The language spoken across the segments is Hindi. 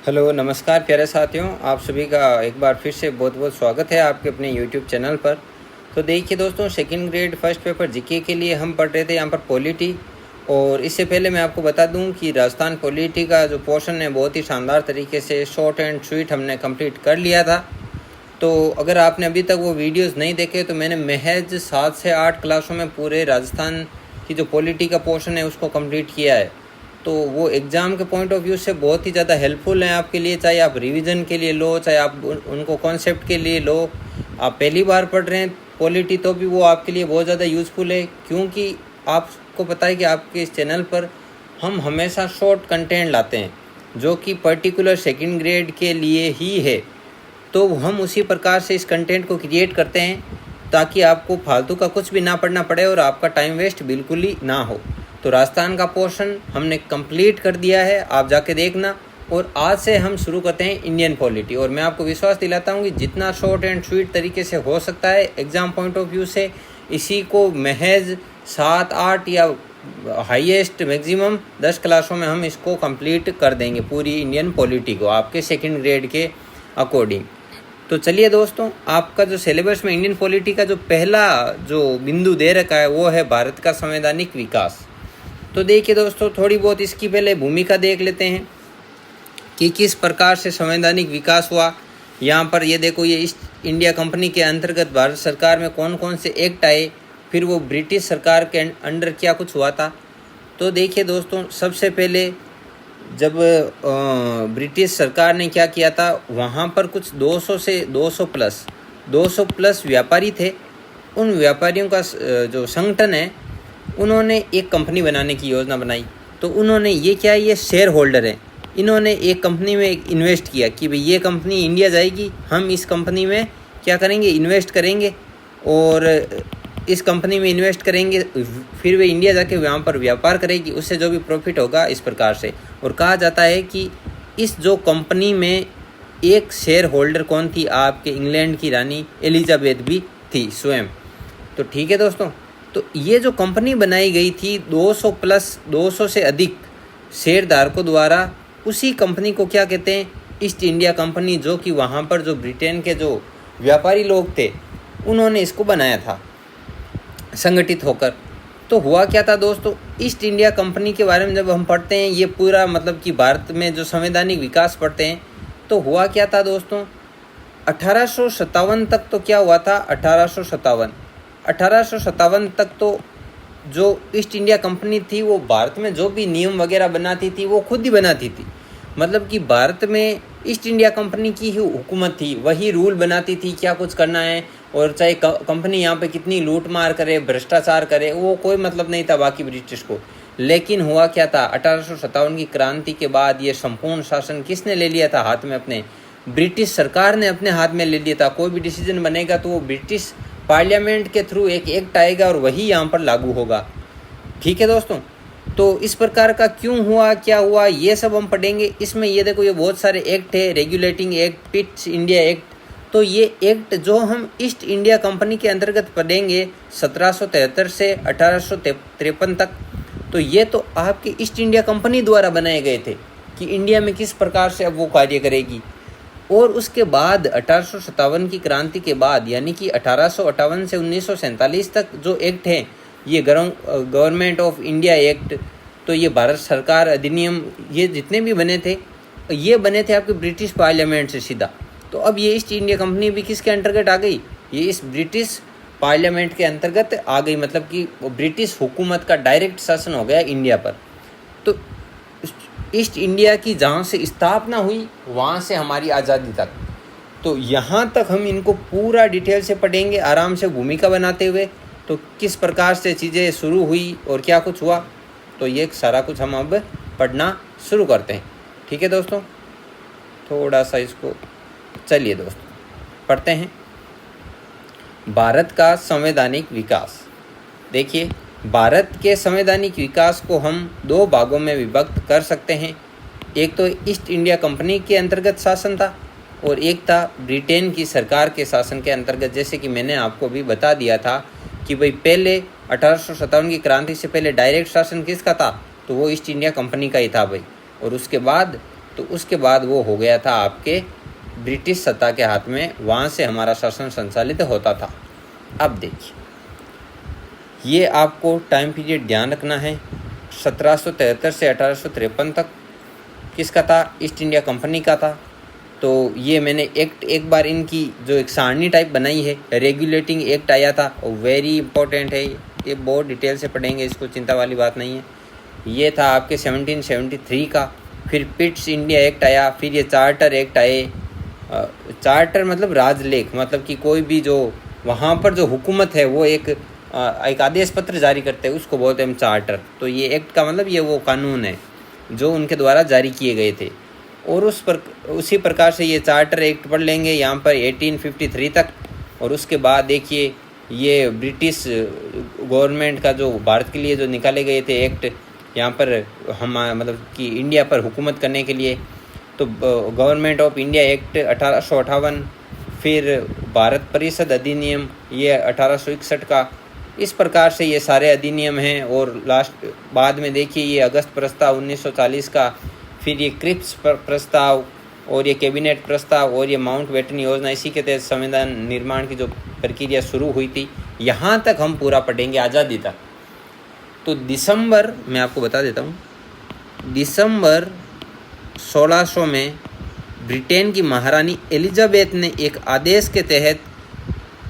हेलो नमस्कार प्यारे साथियों, आप सभी का एक बार फिर से बहुत बहुत स्वागत है आपके अपने यूट्यूब चैनल पर। तो देखिए दोस्तों, second grade first paper GK के लिए हम पढ़ रहे थे यहाँ पर पॉलिटी। और इससे पहले मैं आपको बता दूं कि राजस्थान पॉलिटी का जो पोर्शन है बहुत ही शानदार तरीके से शॉर्ट एंड स्वीट हमने कंप्लीट कर लिया था। तो अगर आपने अभी तक वो वीडियोज़ नहीं देखे तो मैंने महज 7 से 8 क्लासों में पूरे राजस्थान की जो पॉलिटी का पोर्शन है उसको कंप्लीट किया है। तो वो एग्ज़ाम के पॉइंट ऑफ व्यू से बहुत ही ज़्यादा हेल्पफुल है आपके लिए, चाहे आप रिवीजन के लिए लो, चाहे आप उनको कॉन्सेप्ट के लिए लो। आप पहली बार पढ़ रहे हैं पॉलिटी तो भी वो आपके लिए बहुत ज़्यादा यूज़फुल है, क्योंकि आपको पता है कि आपके इस चैनल पर हम हमेशा शॉर्ट कंटेंट लाते हैं जो कि पर्टिकुलर सेकंड ग्रेड के लिए ही है। तो हम उसी प्रकार से इस कंटेंट को क्रिएट करते हैं ताकि आपको फालतू का कुछ भी ना पढ़ना पड़े और आपका टाइम वेस्ट बिल्कुल ही ना हो। तो राजस्थान का पोर्शन हमने कंप्लीट कर दिया है, आप जाके देखना। और आज से हम शुरू करते हैं इंडियन पॉलिटी। और मैं आपको विश्वास दिलाता हूँ कि जितना शॉर्ट एंड स्वीट तरीके से हो सकता है एग्ज़ाम पॉइंट ऑफ व्यू से, इसी को महज 7-8 या हाईएस्ट मैक्सिमम 10 क्लासों में हम इसको कंप्लीट कर देंगे, पूरी इंडियन पॉलिटी को आपके सेकंड ग्रेड के अकॉर्डिंग। तो चलिए दोस्तों, आपका जो सिलेबस में इंडियन पॉलिटी का जो पहला जो बिंदु दे रखा है वो है भारत का संवैधानिक विकास। तो देखिए दोस्तों, थोड़ी बहुत इसकी पहले भूमिका देख लेते हैं कि किस प्रकार से संवैधानिक विकास हुआ। यहाँ पर ये देखो, ये ईस्ट इंडिया कंपनी के अंतर्गत भारत सरकार में कौन कौन से एक्ट आए, फिर वो ब्रिटिश सरकार के अंडर क्या कुछ हुआ था। तो देखिए दोस्तों, सबसे पहले जब ब्रिटिश सरकार ने क्या किया था, वहाँ पर कुछ 200 प्लस व्यापारी थे। उन व्यापारियों का जो संगठन है, उन्होंने एक कंपनी बनाने की योजना बनाई। तो उन्होंने ये क्या, ये शेयर होल्डर हैं, इन्होंने एक कंपनी में इन्वेस्ट किया कि भाई ये कंपनी इंडिया जाएगी, हम इस कंपनी में क्या करेंगे, इन्वेस्ट करेंगे। और इस कंपनी में इन्वेस्ट करेंगे, फिर वे इंडिया जाके वहाँ पर व्यापार करेगी, उससे जो भी प्रॉफिट होगा इस प्रकार से। और कहा जाता है कि इस जो कंपनी में एक शेयर होल्डर कौन थी, आपके इंग्लैंड की रानी एलिजाबेथ भी थी स्वयं। तो ठीक है दोस्तों, तो ये जो कंपनी बनाई गई थी 200 से अधिक शेयरधारकों द्वारा, उसी कंपनी को क्या कहते हैं, ईस्ट इंडिया कंपनी, जो कि वहाँ पर जो ब्रिटेन के जो व्यापारी लोग थे उन्होंने इसको बनाया था संगठित होकर। तो हुआ क्या था दोस्तों, ईस्ट इंडिया कंपनी के बारे में जब हम पढ़ते हैं, ये पूरा मतलब कि भारत में जो संवैधानिक विकास पढ़ते हैं, तो हुआ क्या था दोस्तों, 1857 तक तो क्या हुआ था, 1857 तक तो जो ईस्ट इंडिया कंपनी थी वो भारत में जो भी नियम वगैरह बनाती थी वो खुद ही बनाती थी। मतलब कि भारत में ईस्ट इंडिया कंपनी की ही हुकूमत थी, वही रूल बनाती थी क्या कुछ करना है। और चाहे कंपनी यहाँ पे कितनी लूट मार करे, भ्रष्टाचार करे, वो कोई मतलब नहीं था बाकी ब्रिटिश को। लेकिन हुआ क्या था, 1857 की क्रांति के बाद ये संपूर्ण शासन किसने ले लिया था हाथ में, अपने ब्रिटिश सरकार ने अपने हाथ में ले लिया था। कोई भी डिसीजन बनेगा तो वो ब्रिटिश पार्लियामेंट के थ्रू एक एक्ट आएगा और वही यहाँ पर लागू होगा। ठीक है दोस्तों, तो इस प्रकार का क्यों हुआ, क्या हुआ, ये सब हम पढ़ेंगे। इसमें ये देखो, ये बहुत सारे एक्ट है, regulating act, Pitt's India act. तो ये एक्ट जो हम ईस्ट इंडिया कंपनी के अंतर्गत पढ़ेंगे 1773 से 1853 तक, तो ये तो आपकी ईस्ट इंडिया कंपनी द्वारा बनाए गए थे कि इंडिया में किस प्रकार से अब वो कार्य करेगी। और उसके बाद 1857 की क्रांति के बाद, यानी कि 1858 से 1947 तक जो एक्ट हैं, ये गवर्नमेंट ऑफ इंडिया एक्ट, तो ये भारत सरकार अधिनियम, ये जितने भी बने थे, ये बने थे आपके ब्रिटिश पार्लियामेंट से सीधा। तो अब ये ईस्ट इंडिया कंपनी भी किसके अंतर्गत आ गई, ये इस ब्रिटिश पार्लियामेंट के अंतर्गत आ गई। मतलब कि ब्रिटिश हुकूमत का डायरेक्ट शासन हो गया इंडिया पर। तो ईस्ट इंडिया की जहाँ से स्थापना हुई वहाँ से हमारी आज़ादी तक, तो यहाँ तक हम इनको पूरा डिटेल से पढ़ेंगे आराम से भूमिका बनाते हुए। तो किस प्रकार से चीज़ें शुरू हुई और क्या कुछ हुआ, तो ये सारा कुछ हम अब पढ़ना शुरू करते हैं। ठीक है दोस्तों, थोड़ा सा इसको, चलिए दोस्तों पढ़ते हैं। भारत का संवैधानिक विकास। देखिए, भारत के संवैधानिक विकास को हम 2 भागों में विभक्त कर सकते हैं। एक तो ईस्ट इंडिया कंपनी के अंतर्गत शासन था और एक था ब्रिटेन की सरकार के शासन के अंतर्गत। जैसे कि मैंने आपको भी बता दिया था कि भाई पहले 1857 की क्रांति से पहले डायरेक्ट शासन किसका था, तो वो ईस्ट इंडिया कंपनी का ही था भाई। और उसके बाद तो उसके बाद वो हो गया था आपके ब्रिटिश सत्ता के हाथ में, वहाँ से हमारा शासन संचालित होता था। अब देखिए, ये आपको टाइम पीरियड ध्यान रखना है। 1773 से 1853 तक किसका था? ईस्ट इंडिया कंपनी का था। तो ये मैंने एक बार इनकी जो एक सारणी टाइप बनाई है, रेगुलेटिंग एक्ट आया था, और वेरी इंपॉर्टेंट है, ये बहुत डिटेल से पढ़ेंगे, इसको चिंता वाली बात नहीं है। ये था आपके 1773 का। फिर पिट्स इंडिया एक्ट आया, फिर ये चार्टर एक्ट आए। चार्टर मतलब राजलेख, मतलब कि कोई भी जो वहाँ पर जो हुकूमत है वो एक आदेश पत्र जारी करते हैं, उसको बोलते हैं हम चार्टर। तो ये एक्ट का मतलब ये वो कानून है जो उनके द्वारा जारी किए गए थे, और उसी प्रकार से ये चार्टर एक्ट पढ़ लेंगे यहाँ पर 1853 तक। और उसके बाद देखिए, ये ब्रिटिश गवर्नमेंट का जो भारत के लिए जो निकाले गए थे एक्ट, यहाँ पर हम मतलब कि इंडिया पर हुकूमत करने के लिए, तो गवर्नमेंट ऑफ इंडिया एक्ट 1858, फिर भारत परिषद अधिनियम ये 1861 का। इस प्रकार से ये सारे अधिनियम हैं। और लास्ट बाद में देखिए, ये अगस्त प्रस्ताव 1940 का, फिर ये क्रिप्स प्रस्ताव, और ये कैबिनेट प्रस्ताव, और ये माउंटबेटन योजना। इसी के तहत संविधान निर्माण की जो प्रक्रिया शुरू हुई थी, यहाँ तक हम पूरा पढ़ेंगे आज़ादी तक। तो दिसंबर, मैं आपको बता देता हूँ, दिसंबर 1600 में ब्रिटेन की महारानी एलिजाबेथ ने एक आदेश के तहत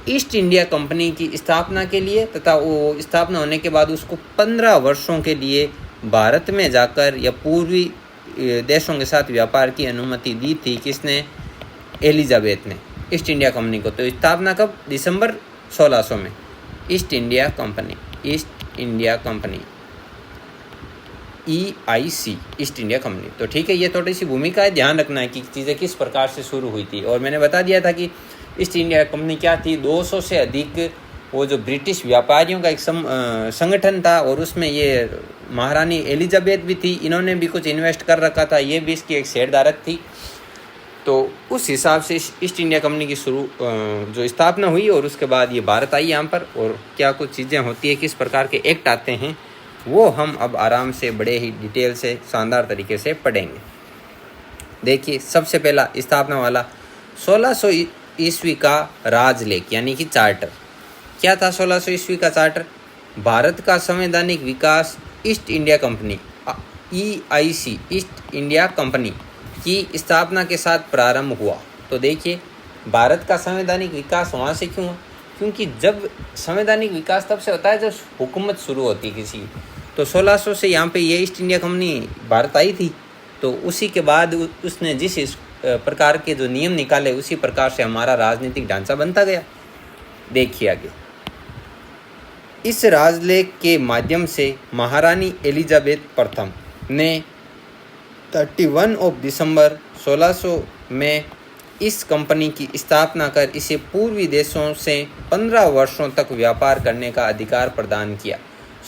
ईस्ट इंडिया कंपनी की स्थापना के लिए, तथा वो स्थापना होने के बाद उसको 15 वर्षों के लिए भारत में जाकर या पूर्वी देशों के साथ व्यापार की अनुमति दी थी। किसने? एलिजाबेथ ने, ईस्ट इंडिया कंपनी को। तो स्थापना कब? दिसंबर 1600 में। East India company, east India company, EIC, East India company. तो ठीक है, ये थोड़ी सी भूमिका है, ध्यान रखना है कि चीज़ें किस प्रकार से शुरू हुई थी। और मैंने बता दिया था कि ईस्ट इंडिया कंपनी क्या थी, 200 से अधिक वो जो ब्रिटिश व्यापारियों का एक संगठन था, और उसमें ये महारानी एलिजाबेथ भी थी। इन्होंने भी कुछ इन्वेस्ट कर रखा था, ये भी इसकी एक शेयरधारक थी। तो उस हिसाब से ईस्ट इंडिया कंपनी की जो स्थापना हुई, और उसके बाद ये भारत आई यहाँ पर। और क्या कुछ चीज़ें होती है, किस प्रकार के एक्ट आते हैं, वो हम अब आराम से बड़े ही डिटेल से शानदार तरीके से पढ़ेंगे। देखिए, सबसे पहला स्थापना वाला 1600 ईस्वी का राजलेख यानी कि चार्टर। क्या था 1600 ईस्वी का चार्टर? भारत का संवैधानिक विकास East India company, EIC, East India company की स्थापना के साथ प्रारंभ हुआ। तो देखिए, भारत का संवैधानिक विकास वहाँ से क्यों हुआ? क्योंकि जब संवैधानिक विकास तब से होता है जब हुकूमत शुरू होती है किसी। तो 1600 से यहाँ पे ये ईस्ट इंडिया कंपनी भारत आई थी। तो उसी के बाद उसने जिस प्रकार के जो नियम निकाले, उसी प्रकार से हमारा राजनीतिक ढांचा बनता गया। देखिए आगे, इस राजलेख के माध्यम से महारानी एलिजाबेथ प्रथम ने 31 ऑफ दिसंबर 1600 में इस कंपनी की स्थापना कर इसे पूर्वी देशों से 15 वर्षों तक व्यापार करने का अधिकार प्रदान किया।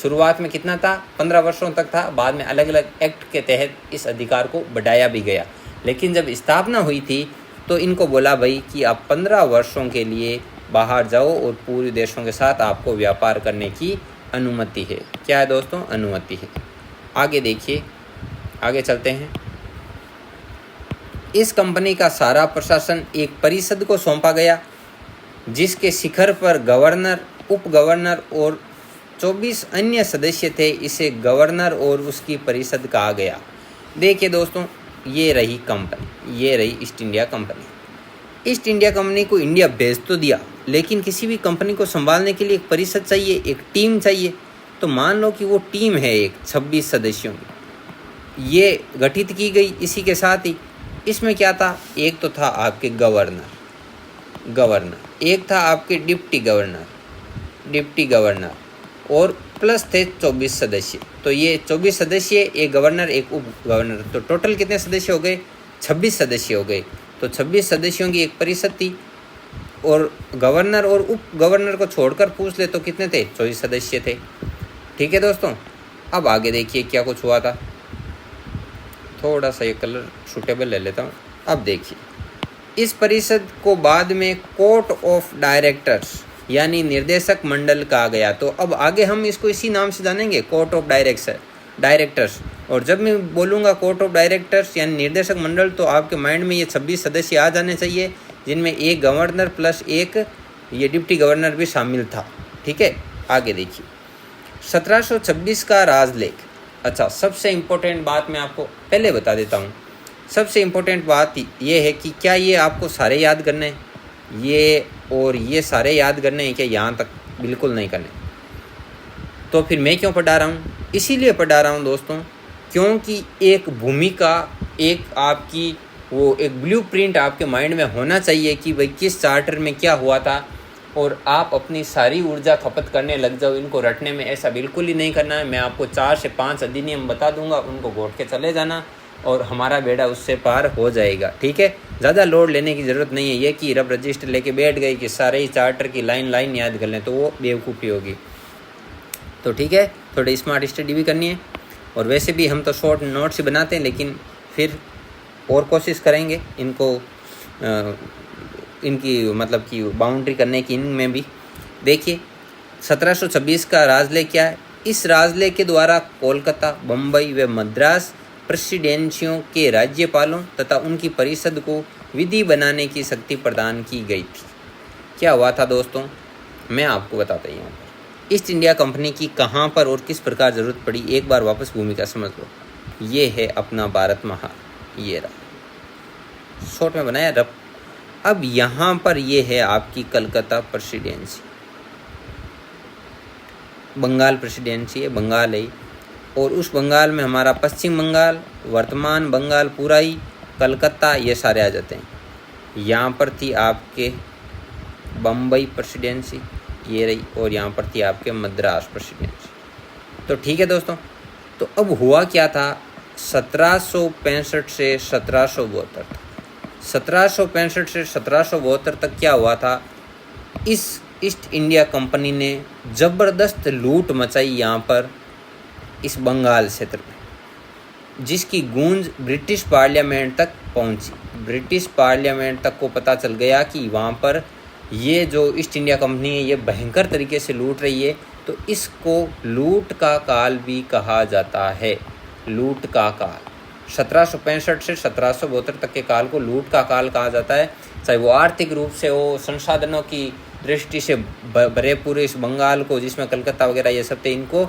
शुरुआत में कितना था? 15 वर्षों तक था। बाद में अलग अलग एक्ट के तहत इस अधिकार को बढ़ाया भी गया। लेकिन जब स्थापना हुई थी तो इनको बोला भाई कि आप 15 वर्षों के लिए बाहर जाओ और पूर्वी देशों के साथ आपको व्यापार करने की अनुमति है। क्या है दोस्तों? अनुमति है। आगे देखिए, आगे चलते हैं। इस कंपनी का सारा प्रशासन एक परिषद को सौंपा गया, जिसके शिखर पर गवर्नर, उप गवर्नर और 24 अन्य सदस्य थे। इसे गवर्नर और उसकी परिषद कहा गया। देखिए दोस्तों, ये रही कंपनी, ये रही east India company. East India company को इंडिया भेज तो दिया, लेकिन किसी भी कंपनी को संभालने के लिए एक परिषद चाहिए, एक टीम चाहिए। तो मान लो कि वो टीम है एक 26 सदस्यों की, ये गठित की गई। इसी के साथ ही इसमें क्या था? एक तो था आपके गवर्नर, एक था आपके डिप्टी गवर्नर, और प्लस थे 24 सदस्य। तो ये 24 सदस्य, एक गवर्नर, एक उप गवर्नर, तो टोटल कितने सदस्य हो गए? 26 सदस्य हो गए। तो 26 सदस्यों की एक परिषद थी, और गवर्नर और उप गवर्नर को छोड़कर पूछ ले तो कितने थे? 24 सदस्य थे। ठीक है दोस्तों, अब आगे देखिए क्या कुछ हुआ था। थोड़ा सा ये कलर सूटेबल ले लेता हूँ। अब देखिए, इस परिषद को बाद में कोर्ट ऑफ डायरेक्टर्स यानी निर्देशक मंडल कहा गया। तो अब आगे हम इसको इसी नाम से जानेंगे, कोर्ट ऑफ डायरेक्टर्स। और जब मैं बोलूँगा कोर्ट ऑफ डायरेक्टर्स यानी निर्देशक मंडल, तो आपके माइंड में ये 26 सदस्य आ जाने चाहिए, जिनमें एक गवर्नर प्लस एक ये डिप्टी गवर्नर भी शामिल था। ठीक है, आगे देखिए 1726 का राजलेख। अच्छा, सबसे इम्पोर्टेंट बात मैं आपको पहले बता देता हूँ। सबसे इम्पोर्टेंट बात ये है कि क्या ये आपको सारे याद करने हैं, ये और ये सारे याद करने हैं क्या? यहाँ तक बिल्कुल नहीं करने। तो फिर मैं क्यों पढ़ा रहा हूँ? इसीलिए पढ़ा रहा हूँ दोस्तों, क्योंकि एक भूमिका, एक आपकी वो एक ब्लूप्रिंट आपके माइंड में होना चाहिए कि भाई किस चार्टर में क्या हुआ था, और आप अपनी सारी ऊर्जा खपत करने लग जाओ इनको रटने में। ऐसा बिल्कुल ही नहीं करना है। मैं आपको 4 से 5 अधिनियम बता दूंगा, उनको घोट के चले जाना और हमारा बेड़ा उससे पार हो जाएगा। ठीक है, ज़्यादा लोड लेने की ज़रूरत नहीं है। ये कि रब रजिस्टर लेके बैठ गई कि सारे ही चार्टर की लाइन याद कर लें, तो वो बेवकूफ़ी होगी। तो ठीक है, थोड़ी स्मार्ट स्टडी भी करनी है। और वैसे भी हम तो शॉर्ट नोट्स ही बनाते हैं, लेकिन फिर और कोशिश करेंगे इनको इनकी मतलब कि बाउंड्री करने की इनमें भी। देखिए 1726 का राजलेख क्या है? इस राजलेख के द्वारा कोलकाता, बम्बई व मद्रास प्रेसिडेंसियों के राज्यपालों तथा उनकी परिषद को विधि बनाने की शक्ति प्रदान की गई थी। क्या हुआ था दोस्तों, मैं आपको बताता ही हूँ। ईस्ट इंडिया कंपनी की कहाँ पर और किस प्रकार ज़रूरत पड़ी, एक बार वापस भूमिका समझ लो। ये है अपना भारत महान, ये रहा, शॉर्ट में बनाया रब। अब यहाँ पर ये है आपकी कलकत्ता प्रेसिडेंसी, बंगाल प्रेसिडेंसी है, बंगाल है, और उस बंगाल में हमारा पश्चिम बंगाल, वर्तमान बंगाल पूरा ही, कलकत्ता, ये सारे आ जाते हैं। यहाँ पर थी आपके बम्बई प्रेसिडेंसी, ये रही, और यहाँ पर थी आपके मद्रास प्रेसिडेंसी। तो ठीक है दोस्तों, तो अब हुआ क्या था 1765 से 1772 तक। 1765 से 1772 तक क्या हुआ था, इस ईस्ट इंडिया कंपनी ने ज़बरदस्त लूट मचाई यहाँ पर इस बंगाल क्षेत्र में, जिसकी गूंज ब्रिटिश पार्लियामेंट तक पहुँची। ब्रिटिश पार्लियामेंट तक को पता चल गया कि वहाँ पर ये जो ईस्ट इंडिया कंपनी है ये भयंकर तरीके से लूट रही है। तो इसको लूट का काल भी कहा जाता है, लूट का काल। 1765 से 1772 तक के काल को लूट का काल कहा जाता है। चाहे वो आर्थिक रूप से हो, संसाधनों की दृष्टि से भरे पूरे इस बंगाल को, जिसमें कलकत्ता वगैरह ये सब थे, इनको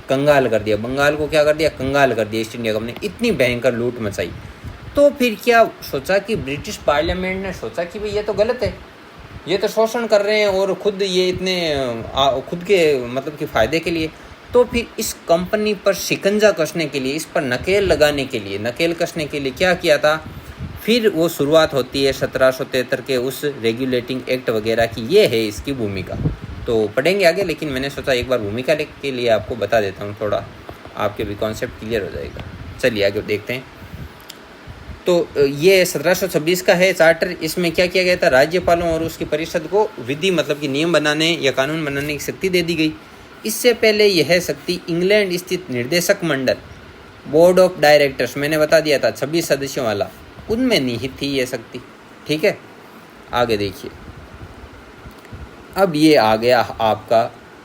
कंगाल कर दिया। बंगाल को क्या कर दिया, कंगाल कर दिया ईस्ट इंडिया कंपनी, इतनी भयंकर लूट मचाई। तो फिर क्या सोचा कि ब्रिटिश पार्लियामेंट ने सोचा कि भाई ये तो गलत है, ये तो शोषण कर रहे हैं और खुद ये इतने खुद के मतलब कि फ़ायदे के लिए। तो फिर इस कंपनी पर शिकंजा कसने के लिए, इस पर नकेल लगाने के लिए, नकेल कसने के लिए क्या किया था, फिर वो शुरुआत होती है 1773 के उस रेगुलेटिंग एक्ट वगैरह की। ये है इसकी भूमिका। तो पढ़ेंगे आगे, लेकिन मैंने सोचा एक बार भूमिका के लिए आपको बता देता हूँ, थोड़ा आपके भी कॉन्सेप्ट क्लियर हो जाएगा। चलिए आगे देखते हैं। तो ये 1726 का है चार्टर। इसमें क्या किया गया था, राज्यपालों और उसकी परिषद को विधि मतलब कि नियम बनाने या कानून बनाने की शक्ति दे दी गई। इससे पहले यह शक्ति इंग्लैंड स्थित निर्देशक मंडल, बोर्ड ऑफ डायरेक्टर्स, मैंने बता दिया था 26 सदस्यों वाला, उनमें निहित थी ये शक्ति। ठीक है, आगे देखिए। अब ये आ गया आपका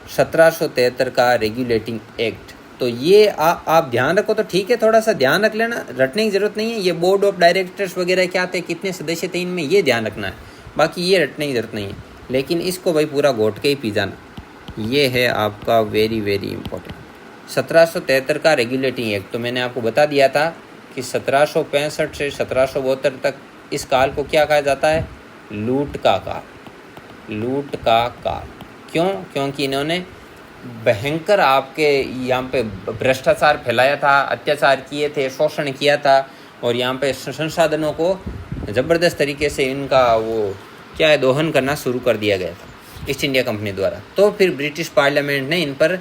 1773 का रेगुलेटिंग एक्ट। तो ये आप ध्यान रखो तो ठीक है, थोड़ा सा ध्यान रख लेना, रटने की ज़रूरत नहीं है। ये बोर्ड ऑफ डायरेक्टर्स वगैरह क्या थे, कितने सदस्य थे, इनमें ये ध्यान रखना है, बाकी ये रटने की ज़रूरत नहीं है। लेकिन इसको भाई पूरा घोट के ही पी जाना, ये है आपका वेरी वेरी इंपॉर्टेंट 1773 का रेगुलेटिंग एक्ट। तो मैंने आपको बता दिया था कि 1765 से 1772 तक इस काल को क्या कहा जाता है, लूट का काल। लूट का काल क्यों? क्योंकि इन्होंने भयंकर आपके यहाँ पे भ्रष्टाचार फैलाया था, अत्याचार किए थे, शोषण किया था, और यहाँ पे संसाधनों को ज़बरदस्त तरीके से इनका वो क्या है, दोहन करना शुरू कर दिया गया था ईस्ट इंडिया कंपनी द्वारा। तो फिर ब्रिटिश पार्लियामेंट ने इन पर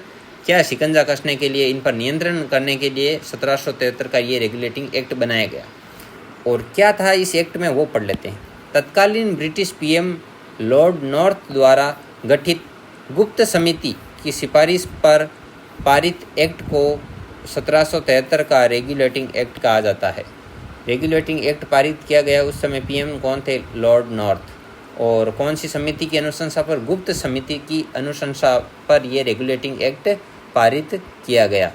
क्या शिकंजा कसने के लिए, इन पर नियंत्रण करने के लिए 1773 का ये रेगुलेटिंग एक्ट बनाया गया। और क्या था इस एक्ट में, वो पढ़ लेते हैं। तत्कालीन ब्रिटिश पीएम लॉर्ड नॉर्थ द्वारा गठित गुप्त समिति की सिफारिश पर पारित एक्ट को 1773 का रेगुलेटिंग एक्ट कहा जाता है। रेगुलेटिंग एक्ट पारित किया गया, उस समय पीएम कौन थे, लॉर्ड नॉर्थ। और कौन सी समिति की अनुशंसा पर, गुप्त समिति की अनुशंसा पर यह रेगुलेटिंग एक्ट पारित किया गया।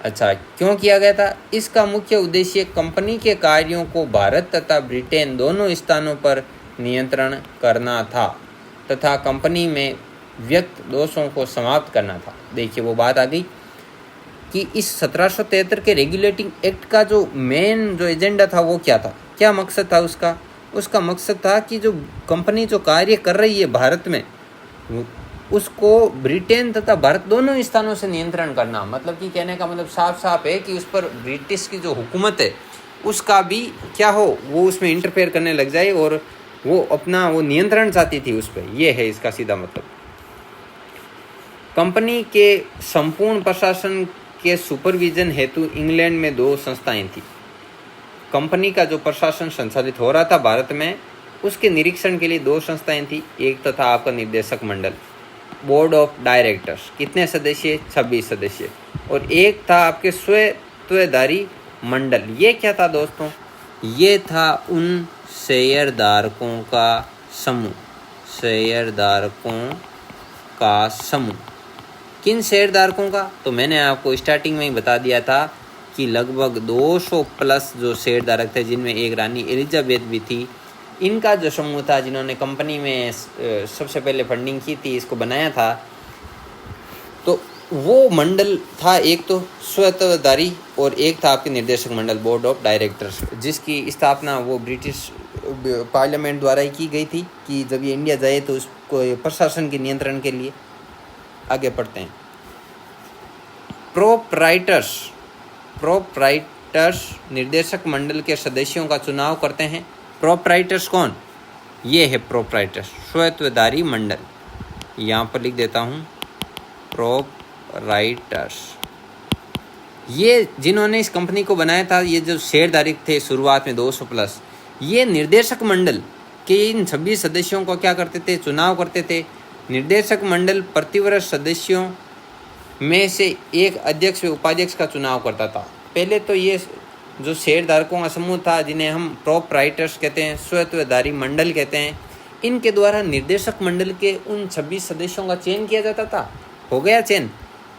अच्छा, क्यों किया गया था? इसका मुख्य उद्देश्य कंपनी के कार्यों को भारत तथा ब्रिटेन दोनों स्थानों पर नियंत्रण करना था तथा कंपनी में व्यक्त दोषों को समाप्त करना था। देखिए वो बात आ गई कि इस 1773 के रेगुलेटिंग एक्ट का जो मेन जो एजेंडा था वो क्या था, क्या मकसद था उसका? उसका मकसद था कि जो कंपनी जो कार्य कर रही है भारत में उसको ब्रिटेन तथा भारत दोनों स्थानों से नियंत्रण करना। मतलब कि कहने का मतलब साफ साफ है कि उस पर ब्रिटिश की जो हुकूमत है उसका भी क्या हो, वो उसमें इंटरफेयर करने लग जाए और वो अपना वो नियंत्रण चाहती थी उस पर। ये है इसका सीधा मतलब। कंपनी के संपूर्ण प्रशासन के सुपरविजन हेतु इंग्लैंड में 2 संस्थाएं थी। कंपनी का जो प्रशासन संचालित हो रहा था भारत में, उसके निरीक्षण के लिए 2 संस्थाएं थी। एक तथा आपका निर्देशक मंडल, बोर्ड ऑफ डायरेक्टर्स, कितने सदस्य? 26 सदस्य। और एक था आपके स्वायत्तधारी मंडल। ये क्या था दोस्तों? ये था उन शेयरधारकों का समूह। शेयरधारकों का समूह। किन शेयरधारकों का? तो मैंने आपको स्टार्टिंग में ही बता दिया था कि लगभग 200 प्लस जो शेयरधारक थे, जिनमें एक रानी एलिजाबेथ भी थी। इनका जो समूह था जिन्होंने कंपनी में सबसे पहले फंडिंग की थी, इसको बनाया था, तो वो मंडल था एक तो स्वायत्तधारी और एक था आपके निर्देशक मंडल, बोर्ड ऑफ डायरेक्टर्स, जिसकी स्थापना वो ब्रिटिश पार्लियामेंट द्वारा ही की गई थी कि जब ये इंडिया जाए तो उसको प्रशासन के नियंत्रण के लिए। आगे पढ़ते हैं। प्रोप्राइटर्स निर्देशक मंडल के सदस्यों का चुनाव करते हैं। प्रोप्राइटर्स कौन? ये है प्रोप्राइटर्स, स्वायत्तधारी मंडल। यहाँ पर लिख देता हूँ प्रोप्राइटर्स। ये जिन्होंने इस कंपनी को बनाया था, ये जो शेयरधारक थे शुरुआत में 200 प्लस, ये निर्देशक मंडल के इन 26 सदस्यों को क्या करते थे? चुनाव करते थे। निर्देशक मंडल प्रतिवर्ष सदस्यों में से एक अध्यक्ष व उपाध्यक्ष का चुनाव करता था। पहले तो ये जो शेयरधारकों का समूह था, जिन्हें हम प्रोप्राइटर्स कहते हैं, स्वायत्तधारी मंडल कहते हैं, इनके द्वारा निर्देशक मंडल के उन 26 सदस्यों का चयन किया जाता था। हो गया चयन।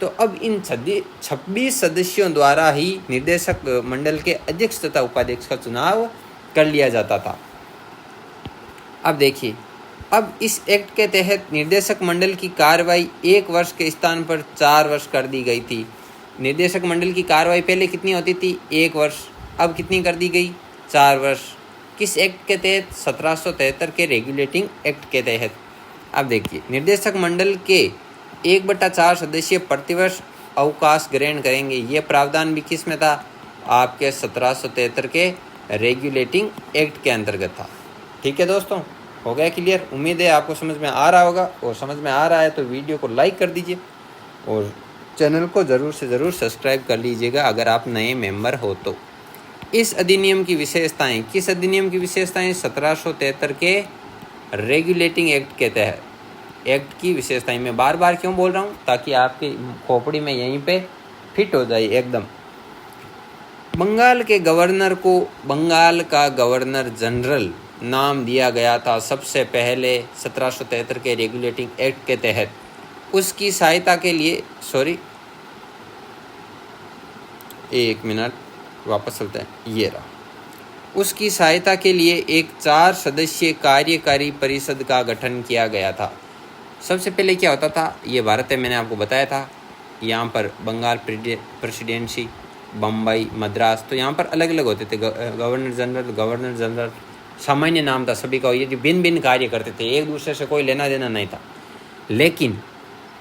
तो अब इन 26 सदस्यों द्वारा ही निर्देशक मंडल के अध्यक्ष तथा उपाध्यक्ष का चुनाव कर लिया जाता था। अब देखिए, अब इस एक्ट के तहत निर्देशक मंडल की कार्रवाई 1 वर्ष के स्थान पर 4 वर्ष कर दी गई थी। निर्देशक मंडल की कार्रवाई पहले कितनी होती थी? 1 वर्ष। अब कितनी कर दी गई? 4 वर्ष। किस एक्ट के तहत? 1773 के रेगुलेटिंग एक्ट के तहत। अब देखिए, निर्देशक मंडल के 1/4 सदस्य प्रतिवर्ष अवकाश ग्रहण करेंगे। ये प्रावधान भी किस में था? आपके 1773 के रेगुलेटिंग एक्ट के अंतर्गत था। ठीक है दोस्तों, हो गया क्लियर? उम्मीद है आपको समझ में आ रहा होगा, और समझ में आ रहा है तो वीडियो को लाइक कर दीजिए और चैनल को ज़रूर से ज़रूर सब्सक्राइब कर लीजिएगा अगर आप नए मेंबर हो तो। इस अधिनियम की विशेषताएं, किस अधिनियम की विशेषताएं? 1773 के रेगुलेटिंग एक्ट के तहत एक्ट की विशेषताएं। मैं बार बार क्यों बोल रहा हूँ? ताकि आपकी खोपड़ी में यहीं पे फिट हो जाए एकदम। बंगाल के गवर्नर को बंगाल का गवर्नर जनरल नाम दिया गया था सबसे पहले 1773 के रेगुलेटिंग एक्ट के तहत। उसकी सहायता के लिए, एक मिनट वापस चलते हैं, ये रहा। उसकी सहायता के लिए एक 4 सदस्यीय कार्यकारी परिषद का गठन किया गया था। सबसे पहले क्या होता था? ये भारत है, मैंने आपको बताया था। यहाँ पर बंगाल प्रेसिडेंसी, बम्बई, मद्रास, तो यहाँ पर अलग अलग होते थे। गवर्नर जनरल सामान्य नाम था सभी का। ये भिन्न भिन्न कार्य करते थे, एक दूसरे से कोई लेना देना नहीं था। लेकिन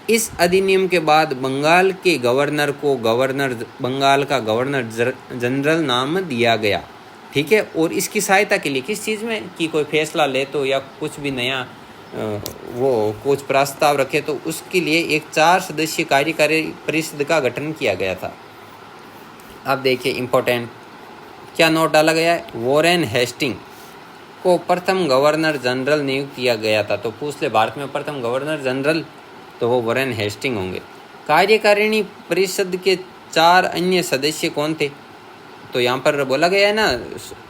इस अधिनियम के बाद बंगाल के गवर्नर को बंगाल का गवर्नर जनरल नाम दिया गया। ठीक है। और इसकी सहायता के लिए किस चीज़ में? कि कोई फैसला ले तो, या कुछ भी नया वो कुछ प्रस्ताव रखे तो उसके लिए एक 4 सदस्यीय कार्यकारी परिषद का गठन किया गया था। अब देखिए इम्पोर्टेंट क्या नोट डाला गया है? वॉरेन हेस्टिंग को प्रथम गवर्नर जनरल नियुक्त किया गया था। तो पूछ ले, भारत में प्रथम गवर्नर जनरल, तो वो वॉरेन हेस्टिंग होंगे। कार्यकारिणी परिषद के 4 अन्य सदस्य कौन थे? तो यहाँ पर बोला गया है ना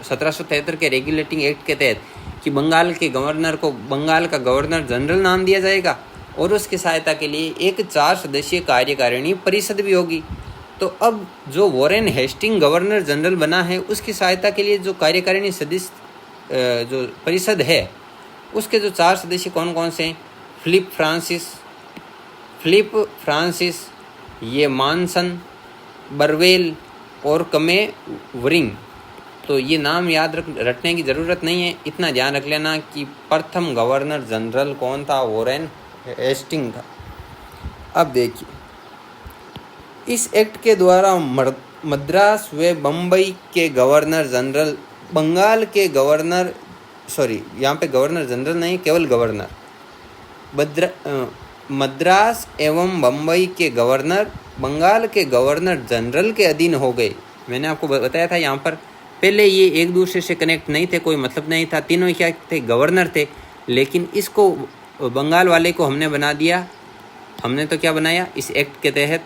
1773 के रेगुलेटिंग एक्ट के तहत कि बंगाल के गवर्नर को बंगाल का गवर्नर जनरल नाम दिया जाएगा और उसकी सहायता के लिए एक 4 सदस्यीय कार्यकारिणी परिषद भी होगी। तो अब जो वॉरेन हेस्टिंग गवर्नर जनरल बना है, उसकी सहायता के लिए जो कार्यकारिणी सदस्य जो परिषद है, उसके जो 4 सदस्य कौन कौन से हैं? फिलिप फ्रांसिस, ये मानसन, बरवेल और कमे वरिंग। तो ये नाम याद रखने की ज़रूरत नहीं है, इतना ध्यान रख लेना कि प्रथम गवर्नर जनरल कौन था? वॉरेन हेस्टिंग था। अब देखिए, इस एक्ट के द्वारा मद्रास व बम्बई के गवर्नर जनरल, बंगाल के गवर्नर, यहाँ पे गवर्नर जनरल नहीं, केवल गवर्नर, मद्रास एवं बम्बई के गवर्नर बंगाल के गवर्नर जनरल के अधीन हो गए। मैंने आपको बताया था यहाँ पर पहले ये एक दूसरे से कनेक्ट नहीं थे, कोई मतलब नहीं था, तीनों क्या थे? गवर्नर थे। लेकिन इसको बंगाल वाले को हमने बना दिया, हमने तो क्या बनाया? इस एक्ट के तहत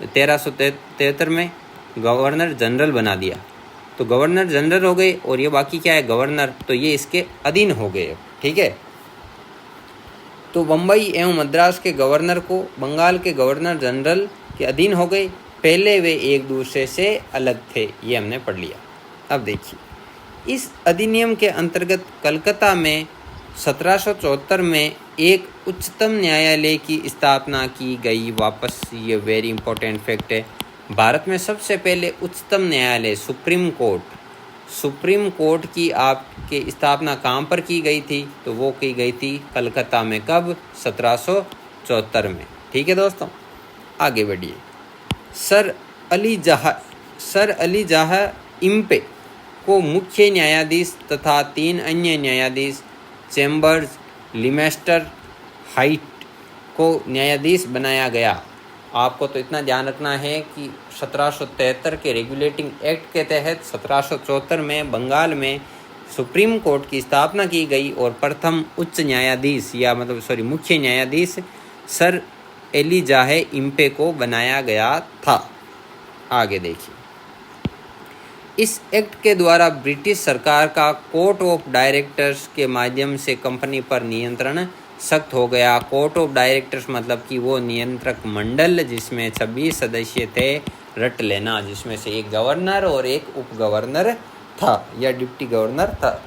1373 में गवर्नर जनरल बना दिया। तो गवर्नर जनरल हो गए और ये बाकी क्या है? गवर्नर, तो ये इसके अधीन हो गए। ठीक है, तो बम्बई एवं मद्रास के गवर्नर को बंगाल के गवर्नर जनरल के अधीन हो गए। पहले वे एक दूसरे से अलग थे, ये हमने पढ़ लिया। अब देखिए, इस अधिनियम के अंतर्गत कलकत्ता में 1774 में एक उच्चतम न्यायालय की स्थापना की गई। वापस ये वेरी इंपॉर्टेंट फैक्ट है, भारत में सबसे पहले उच्चतम न्यायालय सुप्रीम कोर्ट की आपके स्थापना कहाँ पर की गई थी? तो वो की गई थी कलकत्ता में। कब? 1774 में। ठीक है दोस्तों, आगे बढ़िए। सर अली जहा इम्पे को मुख्य न्यायाधीश तथा 3 अन्य न्यायाधीश चैम्बर्स, लिमेस्टर, हाइट को न्यायाधीश बनाया गया। आपको तो इतना ध्यान रखना है कि 1773 के रेगुलेटिंग एक्ट के तहत 1774 में बंगाल में सुप्रीम कोर्ट की स्थापना की गई और प्रथम उच्च न्यायाधीश या मुख्य न्यायाधीश सर एलिजाह इम्पे को बनाया गया था। आगे देखिए, इस एक्ट के द्वारा ब्रिटिश सरकार का कोर्ट ऑफ डायरेक्टर्स के माध्यम से कंपनी पर नियंत्रण सख्त हो गया। कोर्ट ऑफ डायरेक्टर्स मतलब कि वो नियंत्रक मंडल जिसमें 26 सदस्य थे, रट लेना, जिसमें से एक गवर्नर और एक उप गवर्नर था या डिप्टी गवर्नर था।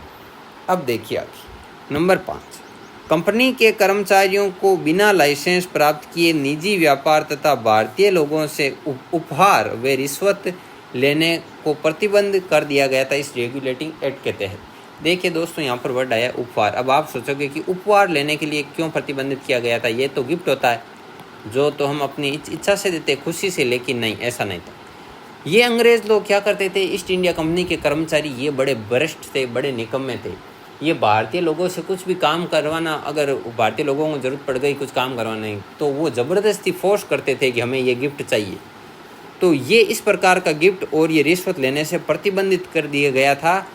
अब देखिए आगे नंबर 5, कंपनी के कर्मचारियों को बिना लाइसेंस प्राप्त किए निजी व्यापार तथा भारतीय लोगों से उपहार व रिश्वत लेने को प्रतिबंध कर दिया गया था इस रेगुलेटिंग एक्ट के तहत। देखिए दोस्तों, यहाँ पर वर्ड आया उपहार। अब आप सोचोगे कि उपहार लेने के लिए क्यों प्रतिबंधित किया गया था? ये तो गिफ्ट होता है जो तो हम अपनी इच्छा से देते, खुशी से, लेकिन नहीं, ऐसा नहीं था। ये अंग्रेज लोग क्या करते थे? ईस्ट इंडिया कंपनी के कर्मचारी ये बड़े भ्रष्ट थे, बड़े निकम्मे थे। ये भारतीय लोगों से कुछ भी काम करवाना, अगर भारतीय लोगों को ज़रूरत पड़ गई कुछ काम करवाने, तो वो ज़बरदस्ती फोर्स करते थे कि हमें ये गिफ्ट चाहिए। तो ये इस प्रकार का गिफ्ट और ये रिश्वत लेने से प्रतिबंधित कर दिया गया था।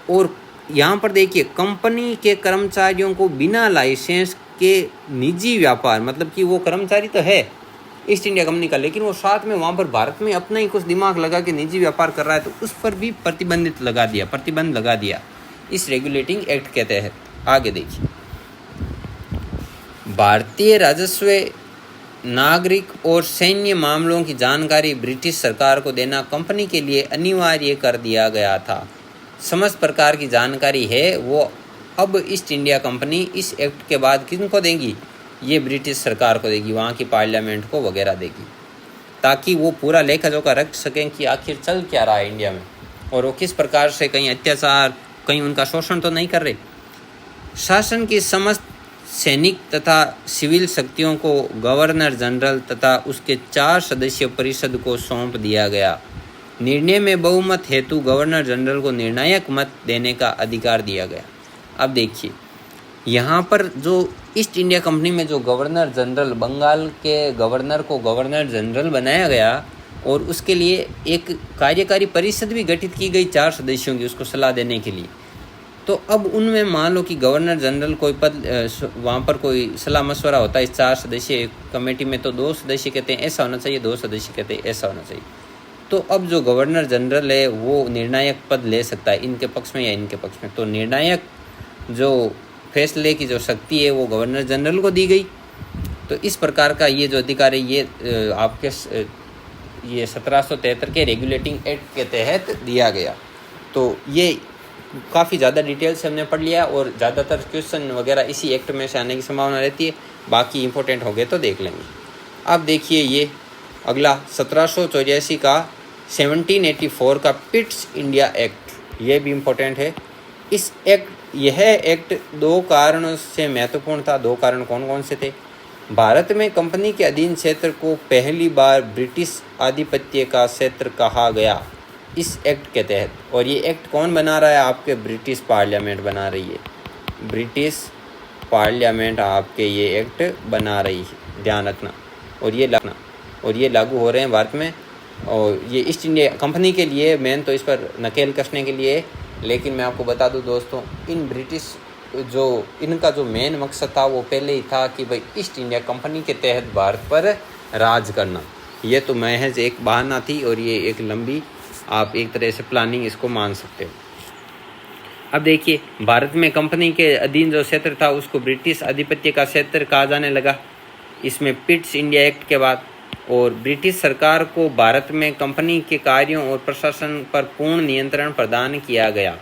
और यहाँ पर देखिए, कंपनी के कर्मचारियों को बिना लाइसेंस के निजी व्यापार, मतलब कि वो कर्मचारी तो है ईस्ट इंडिया कंपनी का, लेकिन वो साथ में वहाँ पर भारत में अपना ही कुछ दिमाग लगा के निजी व्यापार कर रहा है, तो उस पर भी प्रतिबंध लगा दिया इस रेगुलेटिंग एक्ट के तहत। आगे देखिए, भारतीय राजस्व, नागरिक और सैन्य मामलों की जानकारी ब्रिटिश सरकार को देना कंपनी के लिए अनिवार्य कर दिया गया था। समस्त प्रकार की जानकारी है वो अब ईस्ट इंडिया कंपनी इस एक्ट के बाद किनको देगी? ये ब्रिटिश सरकार को देगी, वहाँ की पार्लियामेंट को वगैरह देगी, ताकि वो पूरा लेखा जोखा रख सकें कि आखिर चल क्या रहा है इंडिया में और वो किस प्रकार से कहीं अत्याचार, कहीं उनका शोषण तो नहीं कर रहे। शासन की समस्त सैनिक तथा सिविल शक्तियों को गवर्नर जनरल तथा उसके 4 सदस्यीय परिषद को सौंप दिया गया। निर्णय में बहुमत हेतु गवर्नर जनरल को निर्णायक मत देने का अधिकार दिया गया। अब देखिए, यहाँ पर जो ईस्ट इंडिया कंपनी में जो गवर्नर जनरल, बंगाल के गवर्नर को गवर्नर जनरल बनाया गया और उसके लिए एक कार्यकारी परिषद भी गठित की गई 4 सदस्यों की, उसको सलाह देने के लिए। तो अब उनमें मान लो कि गवर्नर जनरल कोई पद, वहाँ पर कोई सलाह मशवरा होता है इस 4 सदस्यीय कमेटी में, तो 2 सदस्य कहते हैं ऐसा होना चाहिए, 2 सदस्य कहते हैं ऐसा होना चाहिए। तो अब जो गवर्नर जनरल है वो निर्णायक पद ले सकता है, इनके पक्ष में या इनके पक्ष में। तो निर्णायक जो फैसले की जो शक्ति है वो गवर्नर जनरल को दी गई। तो इस प्रकार का ये जो अधिकार है ये आपके ये 1773 के रेगुलेटिंग एक्ट के तहत दिया गया। तो ये काफ़ी ज़्यादा डिटेल से हमने पढ़ लिया और ज़्यादातर क्वेश्चन वगैरह इसी एक्ट में से आने की संभावना रहती है, बाकी इंपॉर्टेंट हो गए तो देख लेंगे। अब देखिए ये अगला 1784 का 1784 का पिट्स इंडिया एक्ट, ये भी इम्पोर्टेंट है। यह एक्ट 2 कारणों से महत्वपूर्ण था। 2 कारण कौन कौन से थे? भारत में कंपनी के अधीन क्षेत्र को पहली बार ब्रिटिश आधिपत्य का क्षेत्र कहा गया इस एक्ट के तहत। और ये एक्ट कौन बना रहा है? आपके ब्रिटिश पार्लियामेंट बना रही है। ब्रिटिश पार्लियामेंट आपके ये एक्ट बना रही है, ध्यान रखना। और ये लागू हो रहे हैं भारत में। और ये ईस्ट इंडिया कंपनी के लिए मेन तो इस पर नकेल कसने के लिए। लेकिन मैं आपको बता दूं दोस्तों, इनका जो मेन मकसद था वो पहले ही था कि भाई ईस्ट इंडिया कंपनी के तहत भारत पर राज करना। ये तो महज एक बहाना थी और ये एक लंबी, आप एक तरह से प्लानिंग इसको मान सकते हो। अब देखिए, भारत में कंपनी के अधीन जो क्षेत्र था उसको ब्रिटिश आधिपत्य का क्षेत्र कहा जाने लगा इसमें पिट्स इंडिया एक्ट के बाद। और ब्रिटिश सरकार को भारत में कंपनी के कार्यों और प्रशासन पर पूर्ण नियंत्रण प्रदान किया गया।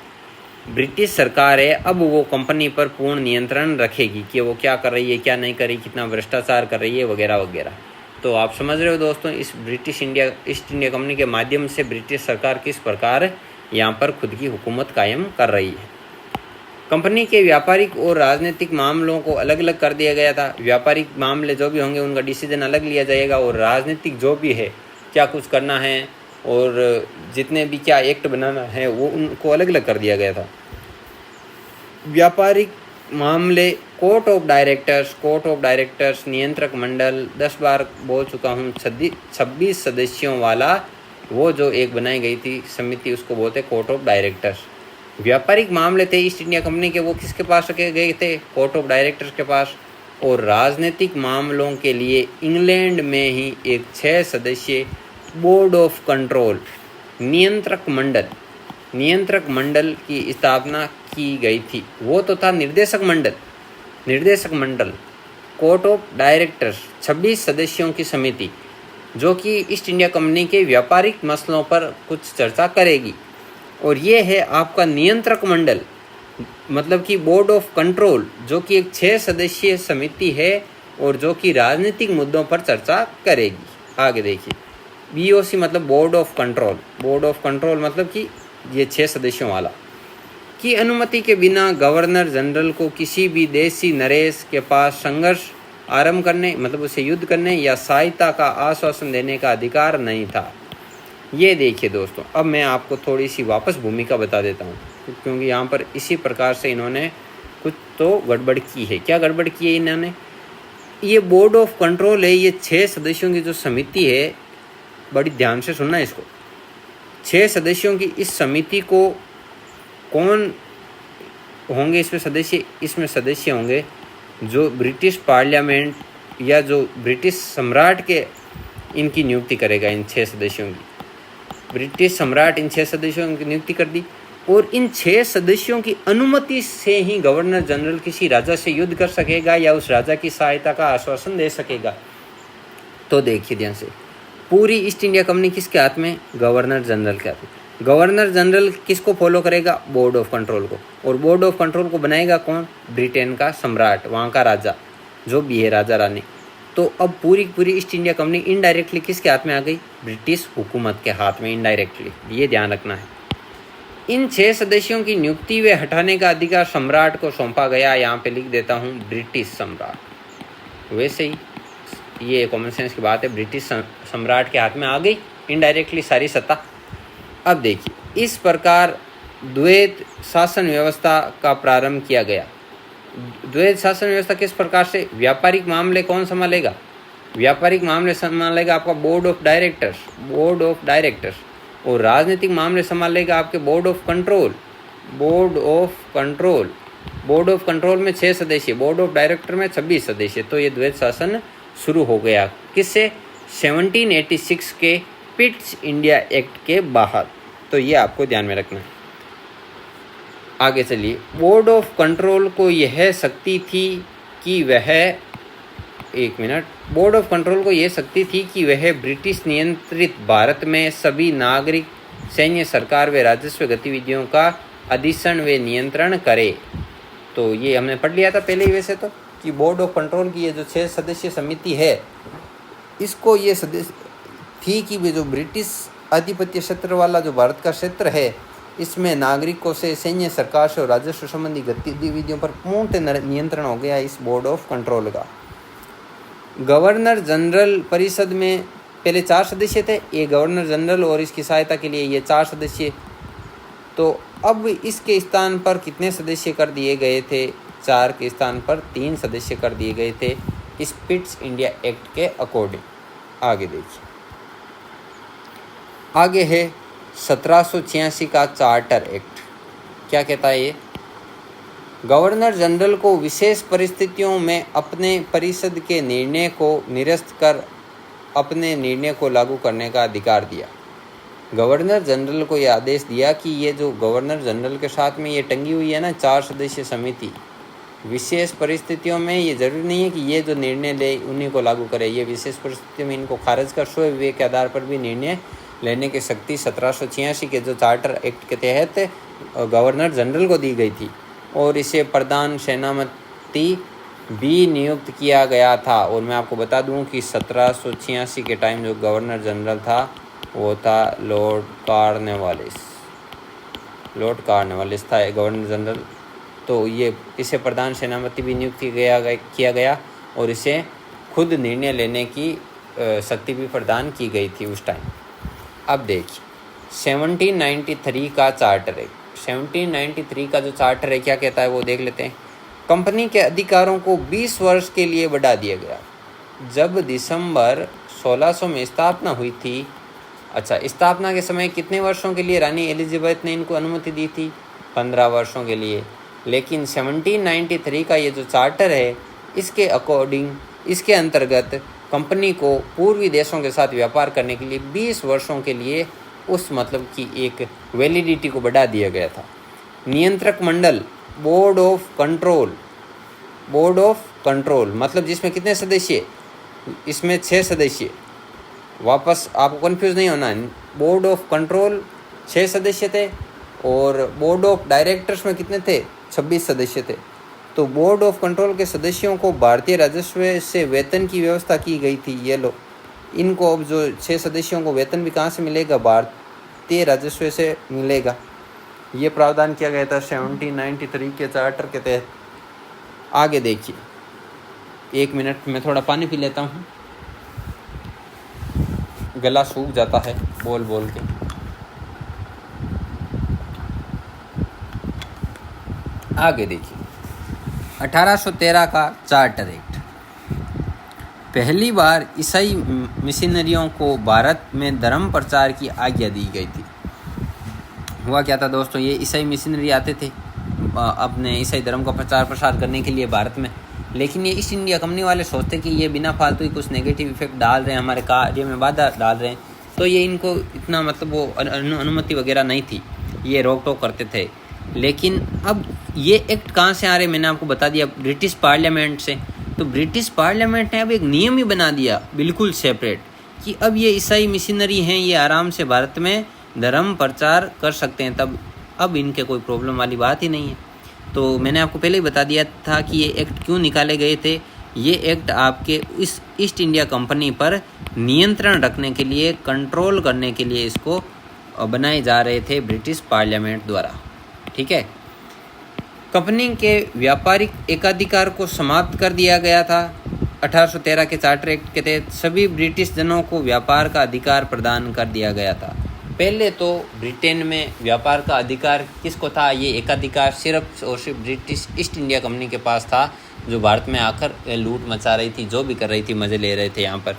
ब्रिटिश सरकार है, अब वो कंपनी पर पूर्ण नियंत्रण रखेगी कि वो क्या कर रही है, क्या नहीं कर रही, कितना भ्रष्टाचार कर रही है वगैरह वगैरह। तो आप समझ रहे हो दोस्तों, इस ईस्ट इंडिया कंपनी के माध्यम से ब्रिटिश सरकार किस प्रकार यहाँ पर खुद की हुकूमत कायम कर रही है। कंपनी के व्यापारिक और राजनीतिक मामलों को अलग अलग कर दिया गया था। व्यापारिक मामले जो भी होंगे उनका डिसीजन अलग लिया जाएगा, और राजनीतिक जो भी है, क्या कुछ करना है और जितने भी क्या एक्ट बनाना है वो उनको अलग अलग कर दिया गया था। व्यापारिक मामले कोर्ट ऑफ डायरेक्टर्स, नियंत्रक मंडल, 10 बार बोल चुका हूँ, 26 सदस्यों वाला वो जो एक बनाई गई थी समिति, उसको बोलते कोर्ट ऑफ डायरेक्टर्स। व्यापारिक मामले थे ईस्ट इंडिया कंपनी के, वो किसके पास रखे गए थे? कोर्ट ऑफ डायरेक्टर्स के पास। और राजनीतिक मामलों के लिए इंग्लैंड में ही एक 6 सदस्यीय बोर्ड ऑफ कंट्रोल, नियंत्रक मंडल की स्थापना की गई थी। वो तो था निर्देशक मंडल। कोर्ट ऑफ डायरेक्टर्स 26 सदस्यों की समिति जो कि ईस्ट इंडिया कंपनी के व्यापारिक मसलों पर कुछ चर्चा करेगी। और ये है आपका नियंत्रक मंडल, मतलब कि बोर्ड ऑफ कंट्रोल, जो कि एक 6 सदस्यीय समिति है और जो कि राजनीतिक मुद्दों पर चर्चा करेगी। आगे देखिए, BOC मतलब बोर्ड ऑफ कंट्रोल मतलब कि ये 6 सदस्यों वाला की अनुमति के बिना गवर्नर जनरल को किसी भी देशी नरेश के पास संघर्ष आरंभ करने, मतलब उसे युद्ध करने या सहायता का आश्वासन देने का अधिकार नहीं था। ये देखिए दोस्तों, अब मैं आपको थोड़ी सी वापस भूमिका बता देता हूँ, क्योंकि यहाँ पर इसी प्रकार से इन्होंने कुछ तो गड़बड़ की है। क्या गड़बड़ की है इन्होंने? ये बोर्ड ऑफ कंट्रोल है, ये 6 सदस्यों की जो समिति है, बड़ी ध्यान से सुनना इसको। 6 सदस्यों की इस समिति को कौन होंगे इसमें सदस्य? इसमें सदस्य होंगे जो ब्रिटिश पार्लियामेंट या जो ब्रिटिश सम्राट के इनकी नियुक्ति करेगा। इन 6 सदस्यों की ब्रिटिश सम्राट इन 6 सदस्यों की नियुक्ति कर दी, और इन 6 सदस्यों की अनुमति से ही गवर्नर जनरल किसी राजा से युद्ध कर सकेगा या उस राजा की सहायता का आश्वासन दे सकेगा। तो देखिए ध्यान से, पूरी ईस्ट इंडिया कंपनी किसके हाथ में? गवर्नर जनरल के हाथ में। गवर्नर जनरल किसको फॉलो करेगा? बोर्ड ऑफ कंट्रोल को। और बोर्ड ऑफ कंट्रोल को बनाएगा कौन? ब्रिटेन का सम्राट, वहाँ का राजा जो भी है, राजा रानी। तो अब पूरी ईस्ट इंडिया कंपनी इनडायरेक्टली किसके हाथ में आ गई? ब्रिटिश हुकूमत के हाथ में इनडायरेक्टली। ये ध्यान रखना है। इन 6 सदस्यों की नियुक्ति व हटाने का अधिकार सम्राट को सौंपा गया। यहाँ पे लिख देता हूँ ब्रिटिश सम्राट। वैसे ही ये कॉमन सेंस की बात है, ब्रिटिश सम्राट के हाथ में आ गई इनडायरेक्टली सारी सत्ता। अब देखिए, इस प्रकार द्वैत शासन व्यवस्था का प्रारंभ किया गया। द्वैत शासन व्यवस्था किस प्रकार से? व्यापारिक मामले कौन संभालेगा? व्यापारिक मामले संभालेगा आपका बोर्ड ऑफ डायरेक्टर्स, और राजनीतिक मामले संभालेगा आपके बोर्ड ऑफ कंट्रोल में 6 सदस्य, बोर्ड ऑफ डायरेक्टर में 26 सदस्य। तो ये द्वैत शासन शुरू हो गया किससे? 1786 के पिट्स इंडिया एक्ट के बाद। तो ये आपको ध्यान में रखना है। आगे चलिए, बोर्ड ऑफ कंट्रोल को यह शक्ति थी कि वह एक मिनट। बोर्ड ऑफ कंट्रोल को ये शक्ति थी कि वह ब्रिटिश नियंत्रित भारत में सभी नागरिक, सैन्य, सरकार व राजस्व गतिविधियों का अधिशन व नियंत्रण करे। तो ये हमने पढ़ लिया था पहले ही वैसे तो, कि बोर्ड ऑफ कंट्रोल की ये जो 6 सदस्यीय समिति है, इसको ये सदस्य थी कि वे जो ब्रिटिश आधिपत्य क्षेत्र वाला जो भारत का क्षेत्र है, इसमें नागरिकों से, सैन्य, सरकार से और राजस्व संबंधी गतिविधियों पर पूर्ण नियंत्रण हो गया इस बोर्ड ऑफ कंट्रोल का। गवर्नर जनरल परिषद में पहले 4 सदस्य थे, ये गवर्नर जनरल और इसकी सहायता के लिए ये 4 सदस्य। तो अब इसके स्थान पर कितने सदस्य कर दिए गए थे? 4 के स्थान पर 3 सदस्य कर दिए गए थे इस पिट्स इंडिया एक्ट के अकॉर्डिंग। आगे देखिए, आगे है 1786 का चार्टर एक्ट। क्या कहता है ये? गवर्नर जनरल को विशेष परिस्थितियों में अपने परिषद के निर्णय को निरस्त कर अपने निर्णय को लागू करने का अधिकार दिया। गवर्नर जनरल को यह आदेश दिया कि ये जो गवर्नर जनरल के साथ में ये टंगी हुई है ना 4 सदस्यीय समिति, विशेष परिस्थितियों में ये जरूरी नहीं है कि ये जो निर्णय ले उन्हीं को लागू करे, ये विशेष परिस्थितियों में इनको खारिज कर स्वयं विवेक के आधार पर भी निर्णय लेने की शक्ति 1786 के जो चार्टर एक्ट के तहत गवर्नर जनरल को दी गई थी और इसे प्रधान सेनापति भी नियुक्त किया गया था। और मैं आपको बता दूं कि 1786 के टाइम जो गवर्नर जनरल था वो था लॉर्ड कॉर्नवालिस था गवर्नर जनरल। तो ये इसे प्रधान सेनापति भी नियुक्त किया गया और इसे खुद निर्णय लेने की शक्ति भी प्रदान की गई थी उस टाइम। अब देखिए 1793 का चार्टर है। 1793 का जो चार्टर है क्या कहता है वो देख लेते हैं। कंपनी के अधिकारों को 20 वर्ष के लिए बढ़ा दिया गया। जब दिसंबर 1600 में स्थापना हुई थी, अच्छा स्थापना के समय कितने वर्षों के लिए रानी एलिजाबेथ ने इनको अनुमति दी थी? 15 वर्षों के लिए। लेकिन 1793 का ये जो चार्टर है इसके अकॉर्डिंग, इसके अंतर्गत कंपनी को पूर्वी देशों के साथ व्यापार करने के लिए 20 वर्षों के लिए उस मतलब की एक वैलिडिटी को बढ़ा दिया गया था। नियंत्रक मंडल बोर्ड ऑफ कंट्रोल मतलब जिसमें कितने सदस्य? इसमें 6 सदस्य। वापस आपको कंफ्यूज नहीं होना, बोर्ड ऑफ कंट्रोल 6 सदस्य थे और बोर्ड ऑफ डायरेक्टर्स में कितने थे? 26 सदस्य थे। तो बोर्ड ऑफ कंट्रोल के सदस्यों को भारतीय राजस्व से वेतन की व्यवस्था की गई थी। ये लो, इनको अब जो 6 सदस्यों को वेतन भी कहाँ से मिलेगा? भारतीय राजस्व से मिलेगा। ये प्रावधान किया गया था 1793 के चार्टर के तहत। आगे देखिए, 1 मिनट में थोड़ा पानी पी लेता हूँ, गला सूख जाता है बोल बोल के। आगे देखिए 1813 का चार्टर एक्ट। पहली बार ईसाई मिशनरियों को भारत में धर्म प्रचार की आज्ञा दी गई थी। हुआ क्या था दोस्तों, ये ईसाई मिशनरी आते थे अपने ईसाई धर्म का प्रचार प्रसार करने के लिए भारत में, लेकिन ये ईस्ट इंडिया कंपनी वाले सोचते कि ये बिना फालतू ही कुछ नेगेटिव इफेक्ट डाल रहे हैं, हमारे कार्य में बाधा डाल रहे हैं, तो ये इनको इतना मतलब वो अनुमति वगैरह नहीं थी, ये रोक टोक करते थे। लेकिन अब ये एक्ट कहाँ से आ रहे, मैंने आपको बता दिया, ब्रिटिश पार्लियामेंट से। तो ब्रिटिश पार्लियामेंट ने अब एक नियम ही बना दिया बिल्कुल सेपरेट कि अब ये ईसाई मिशनरी हैं, ये आराम से भारत में धर्म प्रचार कर सकते हैं, तब अब इनके कोई प्रॉब्लम वाली बात ही नहीं है। तो मैंने आपको पहले ही बता दिया था कि ये एक्ट क्यों निकाले गए थे। ये एक्ट आपके इस ईस्ट इंडिया कंपनी पर नियंत्रण रखने के लिए, कंट्रोल करने के लिए इसको बनाए जा रहे थे ब्रिटिश पार्लियामेंट द्वारा। ठीक है। कंपनी के व्यापारिक एकाधिकार को समाप्त कर दिया गया था 1813 के चार्टर एक्ट के तहत। सभी ब्रिटिश जनों को व्यापार का अधिकार प्रदान कर दिया गया था। पहले तो ब्रिटेन में व्यापार का अधिकार किसको था? ये एकाधिकार सिर्फ और सिर्फ ब्रिटिश ईस्ट इंडिया कंपनी के पास था, जो भारत में आकर लूट मचा रही थी, जो भी कर रही थी, मज़े ले रहे थे यहाँ पर।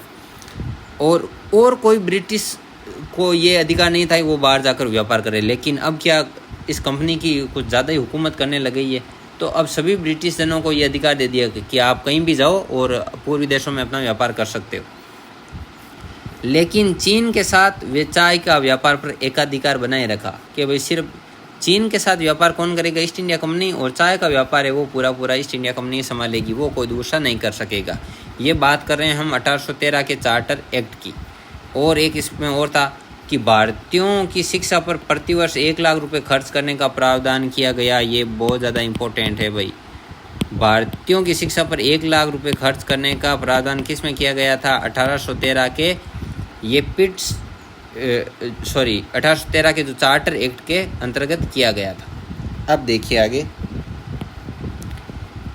और कोई ब्रिटिश को ये अधिकार नहीं था कि वो बाहर जाकर व्यापार करे। लेकिन अब क्या, इस कंपनी की कुछ ज़्यादा ही हुकूमत करने लग गई है, तो अब सभी ब्रिटिश जनों को ये अधिकार दे दिया कि आप कहीं भी जाओ और पूर्वी देशों में अपना व्यापार कर सकते हो। लेकिन चीन के साथ वे चाय का व्यापार पर एकाधिकार बनाए रखा कि भाई सिर्फ चीन के साथ व्यापार कौन करेगा? East India company. और चाय का व्यापार है वो पूरा ईस्ट इंडिया कंपनी संभालेगी, वो कोई दूसरा नहीं कर सकेगा। ये बात कर रहे हैं हम 1813 के चार्टर एक्ट की। और एक इसमें और था कि भारतीयों की शिक्षा पर प्रतिवर्ष 1 लाख रुपए खर्च करने का प्रावधान किया गया। ये बहुत ज़्यादा इम्पोर्टेंट है भाई। भारतीयों की शिक्षा पर 1 लाख रुपए खर्च करने का प्रावधान किस में किया गया था? 1813 के ये 1813 के जो चार्टर एक्ट के अंतर्गत किया गया था। अब देखिए आगे,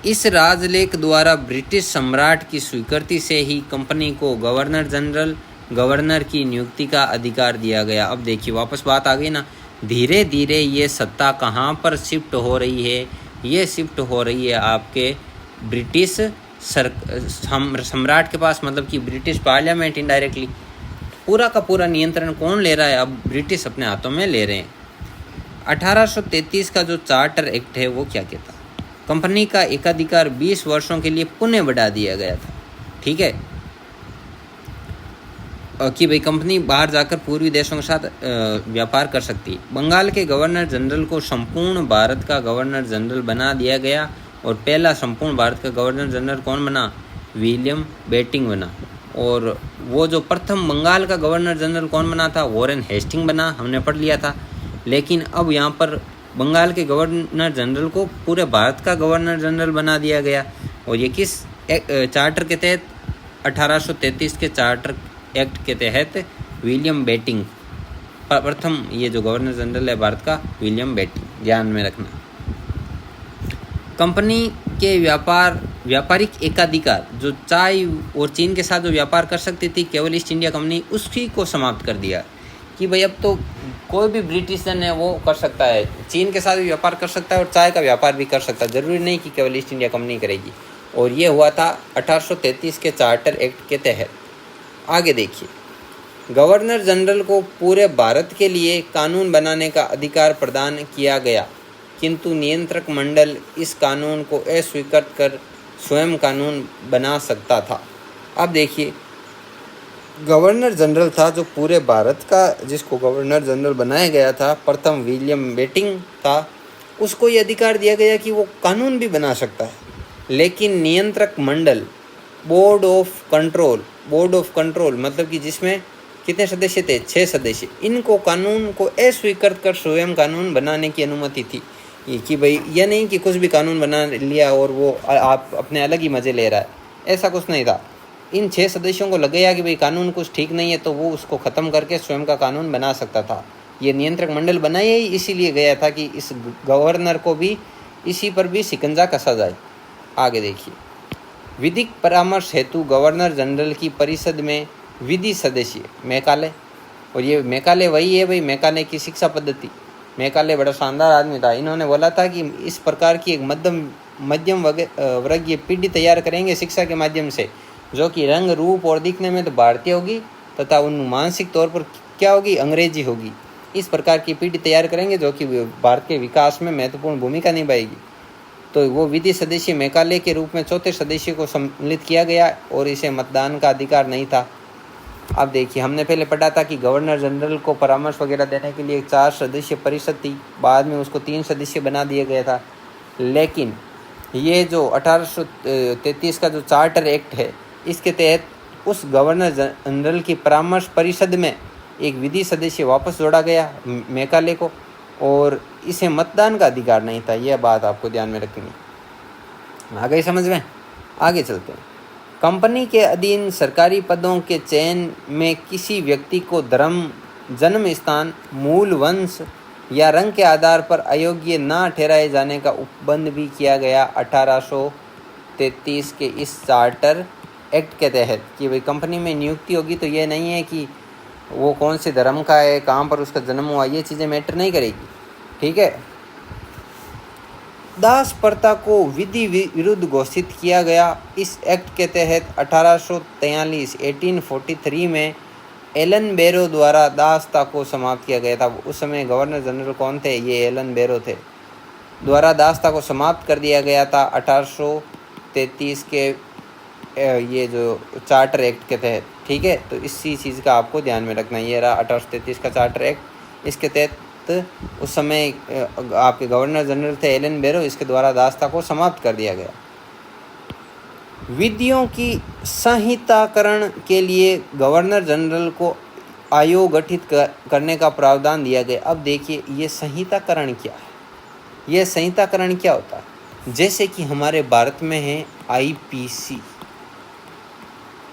इस राजलेख द्वारा ब्रिटिश सम्राट की स्वीकृति से ही कंपनी को गवर्नर जनरल गवर्नर की नियुक्ति का अधिकार दिया गया। अब देखिए वापस बात आ गई ना, धीरे धीरे ये सत्ता कहाँ पर शिफ्ट हो रही है? ये शिफ्ट हो रही है आपके ब्रिटिश सम्राट के पास, मतलब कि ब्रिटिश पार्लियामेंट इनडायरेक्टली। पूरा का पूरा नियंत्रण कौन ले रहा है? अब ब्रिटिश अपने हाथों में ले रहे हैं। 1833 का जो चार्टर एक्ट है वो क्या कहता? कंपनी का एकाधिकार 20 वर्षों के लिए पुनः बढ़ा दिया गया था। ठीक है, कि भाई कंपनी बाहर जाकर पूर्वी देशों के साथ व्यापार कर सकती है। बंगाल के गवर्नर जनरल को संपूर्ण भारत का गवर्नर जनरल बना दिया गया। और पहला संपूर्ण भारत का गवर्नर जनरल कौन बना? विलियम बेटिंग बना। और वो जो प्रथम बंगाल का गवर्नर जनरल कौन बना था? वॉरेन हेस्टिंग बना, हमने पढ़ लिया था। लेकिन अब यहाँ पर बंगाल के गवर्नर जनरल को पूरे भारत का गवर्नर जनरल बना दिया गया। और ये किस चार्टर के तहत? 1833 के चार्टर एक्ट के तहत विलियम बेटिंग प्रथम, ये जो गवर्नर जनरल है भारत का, विलियम बेटिंग, ध्यान में रखना। कंपनी के व्यापारिक एकाधिकार जो चाय और चीन के साथ जो व्यापार कर सकती थी केवल ईस्ट इंडिया कंपनी, उसी को समाप्त कर दिया कि भाई अब तो कोई भी ब्रिटिशन है वो कर सकता है, चीन के साथ भी व्यापार कर सकता है और चाय का व्यापार भी कर सकता है, ज़रूरी नहीं कि केवल ईस्ट इंडिया कंपनी करेगी। और ये हुआ था 1833 के चार्टर एक्ट के तहत। आगे देखिए, गवर्नर जनरल को पूरे भारत के लिए कानून बनाने का अधिकार प्रदान किया गया, किंतु नियंत्रक मंडल इस कानून को अस्वीकृत कर स्वयं कानून बना सकता था। अब देखिए, गवर्नर जनरल था जो पूरे भारत का, जिसको गवर्नर जनरल बनाया गया था, प्रथम विलियम बेटिंग था, उसको ये अधिकार दिया गया कि वो कानून भी बना सकता है। लेकिन नियंत्रक मंडल, बोर्ड ऑफ कंट्रोल मतलब कि जिसमें कितने सदस्य थे? 6 सदस्य। इनको कानून को अस्वीकृत कर स्वयं कानून बनाने की अनुमति थी। ये कि भाई यह नहीं कि कुछ भी कानून बना लिया और वो आप अपने अलग ही मज़े ले रहा है, ऐसा कुछ नहीं था। इन 6 सदस्यों को लग गया कि भाई कानून कुछ ठीक नहीं है, तो वो उसको ख़त्म करके स्वयं का कानून बना सकता था। ये नियंत्रक मंडल बनाया ही इसीलिए गया था कि इस गवर्नर को भी इसी पर भी शिकंजा कसा जाए। आगे देखिए, विधिक परामर्श हेतु गवर्नर जनरल की परिषद में विधि सदस्य मैकाले, और ये मैकाले वही है भाई, मैकाले की शिक्षा पद्धति। मैकाले बड़ा शानदार आदमी था। इन्होंने बोला था कि इस प्रकार की एक मध्यम वर्गीय पीढ़ी तैयार करेंगे शिक्षा के माध्यम से, जो कि रंग रूप और दिखने में तो भारतीय होगी तथा उन मानसिक तौर पर क्या होगी? अंग्रेजी होगी। इस प्रकार की पीढ़ी तैयार करेंगे जो कि भारत के विकास में महत्वपूर्ण भूमिका निभाएगी। तो वो विधि सदस्य मैकाले के रूप में 4थे सदस्य को सम्मिलित किया गया और इसे मतदान का अधिकार नहीं था। अब देखिए, हमने पहले पढ़ा था कि गवर्नर जनरल को परामर्श वगैरह देने के लिए 4 सदस्य परिषद थी, बाद में उसको 3 सदस्य बना दिया गया था। लेकिन ये जो 1833 का जो चार्टर एक्ट है, इसके तहत उस गवर्नर जनरल की परामर्श परिषद में एक विधि सदस्य वापस जोड़ा गया मैकाले को, और इसे मतदान का अधिकार नहीं था। यह बात आपको ध्यान में रखनी। आ गई समझ में? आगे चलते हैं। कंपनी के अधीन सरकारी पदों के चयन में किसी व्यक्ति को धर्म, जन्म स्थान, मूल वंश या रंग के आधार पर अयोग्य न ठहराए जाने का उपबंध भी किया गया 1833 के इस चार्टर एक्ट के तहत कि भाई कंपनी में नियुक्ति होगी तो ये नहीं है कि वो कौन से धर्म का है, कहाँ पर उसका जन्म हुआ, ये चीज़ें मैटर नहीं करेगी। ठीक है। दास प्रथा को विधि विरुद्ध घोषित किया गया। इस एक्ट के तहत 1843 में एलन बैरो द्वारा दासता को समाप्त किया गया था। उस समय गवर्नर जनरल कौन थे? ये एलन बैरो थे। द्वारा दासता को समाप्त कर दिया गया था 1833 के ये जो चार्टर एक्ट के तहत। ठीक है, तो इसी चीज़ का आपको ध्यान में रखना। ये रहा 1833 का चार्टर एक्ट। इसके तहत उस समय आपके गवर्नर जनरल थे एलन बैरो, इसके द्वारा दासता को समाप्त कर दिया गया। विधियों की संहिताकरण के लिए गवर्नर जनरल को आयोग गठित करने का प्रावधान दिया गया। अब देखिए ये संहिताकरण क्या है, ये संहिताकरण क्या होता है। जैसे कि हमारे भारत में है आईपीसी,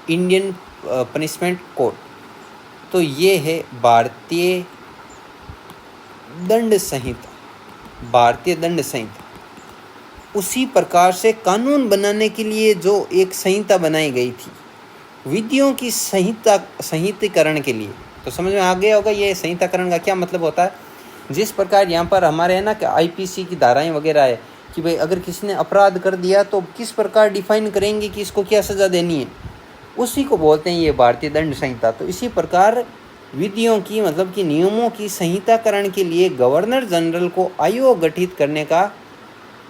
इंडियन पनिशमेंट कोड, तो ये है भारतीय दंड संहिता, भारतीय दंड संहिता। उसी प्रकार से कानून बनाने के लिए जो एक संहिता बनाई गई थी विधियों की संहितीकरण के लिए, तो समझ में आ गया होगा ये संहिताकरण का क्या मतलब होता है। जिस प्रकार यहाँ पर हमारे है ना कि आईपीसी की धाराएं वगैरह है कि भाई अगर किसी ने अपराध कर दिया तो किस प्रकार डिफाइन करेंगे कि इसको क्या सज़ा देनी है, उसी को बोलते हैं ये भारतीय दंड संहिता। तो इसी प्रकार विधियों की मतलब कि नियमों की संहिताकरण के लिए गवर्नर जनरल को आयोग गठित करने का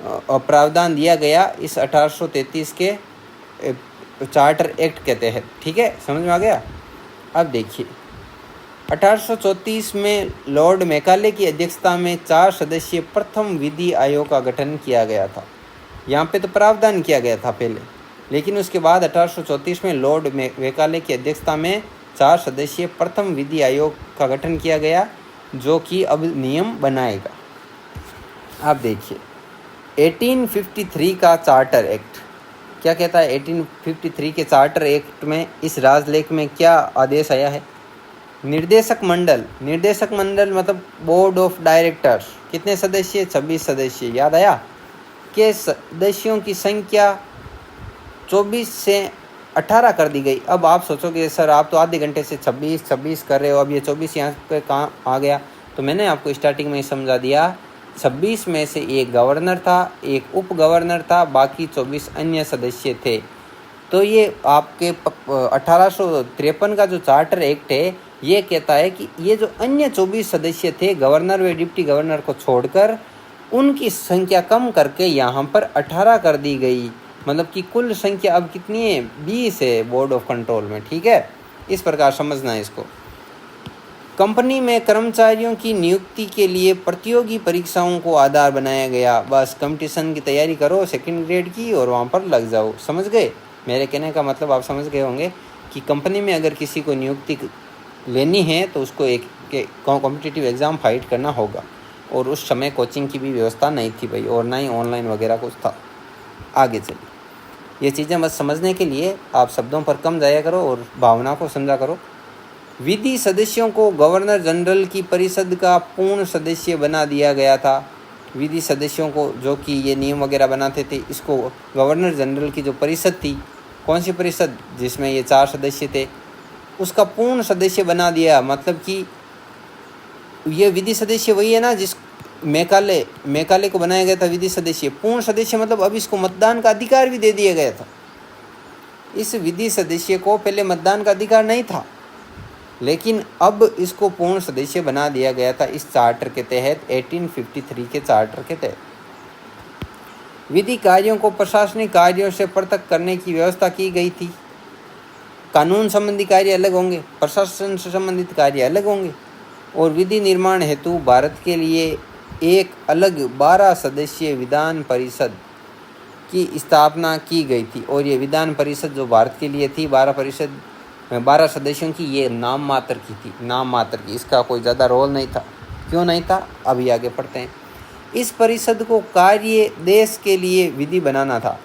प्रावधान दिया गया इस 1833 के चार्टर एक्ट के तहत। ठीक है, समझ में आ गया। अब देखिए 1834 में लॉर्ड मैकाले की अध्यक्षता में 4 सदस्यीय प्रथम विधि आयोग का गठन किया गया था। यहाँ पे तो प्रावधान किया गया था पहले, लेकिन उसके बाद 1834 में लॉर्ड मैकाले की अध्यक्षता में 4 सदस्यीय प्रथम विधि आयोग का गठन किया गया जो कि अब नियम बनाएगा। आप देखिए 1853 का चार्टर एक्ट क्या कहता है। 1853 के चार्टर एक्ट में इस राजलेख में क्या आदेश आया है। निर्देशक मंडल मतलब बोर्ड ऑफ डायरेक्टर्स कितने सदस्य, 26 सदस्य, याद आया, के सदस्यों की संख्या 24 से 18 कर दी गई। अब आप सोचोगे सर आप तो आधे घंटे से 26 कर रहे हो, अब ये 24 यहाँ पे कहाँ आ गया। तो मैंने आपको स्टार्टिंग में ही समझा दिया, 26 में से एक गवर्नर था, एक उप गवर्नर था, बाकी 24 अन्य सदस्य थे। तो ये आपके 1853 का जो चार्टर एक्ट है ये कहता है कि ये जो अन्य 24 सदस्य थे गवर्नर व डिप्टी गवर्नर को छोड़कर उनकी संख्या कम करके यहाँ पर 18 कर दी गई। मतलब कि कुल संख्या अब कितनी है, 20 है बोर्ड ऑफ कंट्रोल में। ठीक है, इस प्रकार समझना है इसको। कंपनी में कर्मचारियों की नियुक्ति के लिए प्रतियोगी परीक्षाओं को आधार बनाया गया। बस कंपटीशन की तैयारी करो सेकंड ग्रेड की और वहाँ पर लग जाओ। समझ गए मेरे कहने का मतलब, आप समझ गए होंगे कि कंपनी में अगर किसी को नियुक्ति लेनी है तो उसको एक कॉम्पिटिटिव एग्ज़ाम फाइट करना होगा। और उस समय कोचिंग की भी व्यवस्था नहीं थी भाई, और ना ही ऑनलाइन वगैरह कुछ था। आगे चलिए, ये चीज़ें बस समझने के लिए आप शब्दों पर कम जाया करो और भावना को समझा करो। विधि सदस्यों को गवर्नर जनरल की परिषद का पूर्ण सदस्य बना दिया गया था। विधि सदस्यों को जो कि ये नियम वगैरह बनाते थे, इसको गवर्नर जनरल की जो परिषद थी, कौन सी परिषद, जिसमें ये 4 सदस्य थे, उसका पूर्ण सदस्य बना दिया। मतलब कि ये विधि सदस्य वही है ना जिस मैकाले को बनाया गया था विधि सदस्य। पूर्ण सदस्य मतलब अब इसको मतदान का अधिकार भी दे दिया गया था। इस विधि सदस्य को पहले मतदान का अधिकार नहीं था, लेकिन अब इसको पूर्ण सदस्य बना दिया गया था इस चार्टर के तहत, 1853 के चार्टर के तहत। विधि कार्यों को प्रशासनिक कार्यों से पृथक करने की व्यवस्था की गई थी। कानून संबंधी कार्य अलग होंगे, प्रशासन से संबंधित कार्य अलग होंगे। और विधि निर्माण हेतु भारत के लिए एक अलग 12 सदस्यीय विधान परिषद की स्थापना की गई थी। और ये विधान परिषद जो भारत के लिए थी 12 सदस्यों की, ये नाम मात्र की थी, नाम मात्र की, इसका कोई ज़्यादा रोल नहीं था। क्यों नहीं था, अभी आगे पढ़ते हैं। इस परिषद को कार्य देश के लिए विधि बनाना था।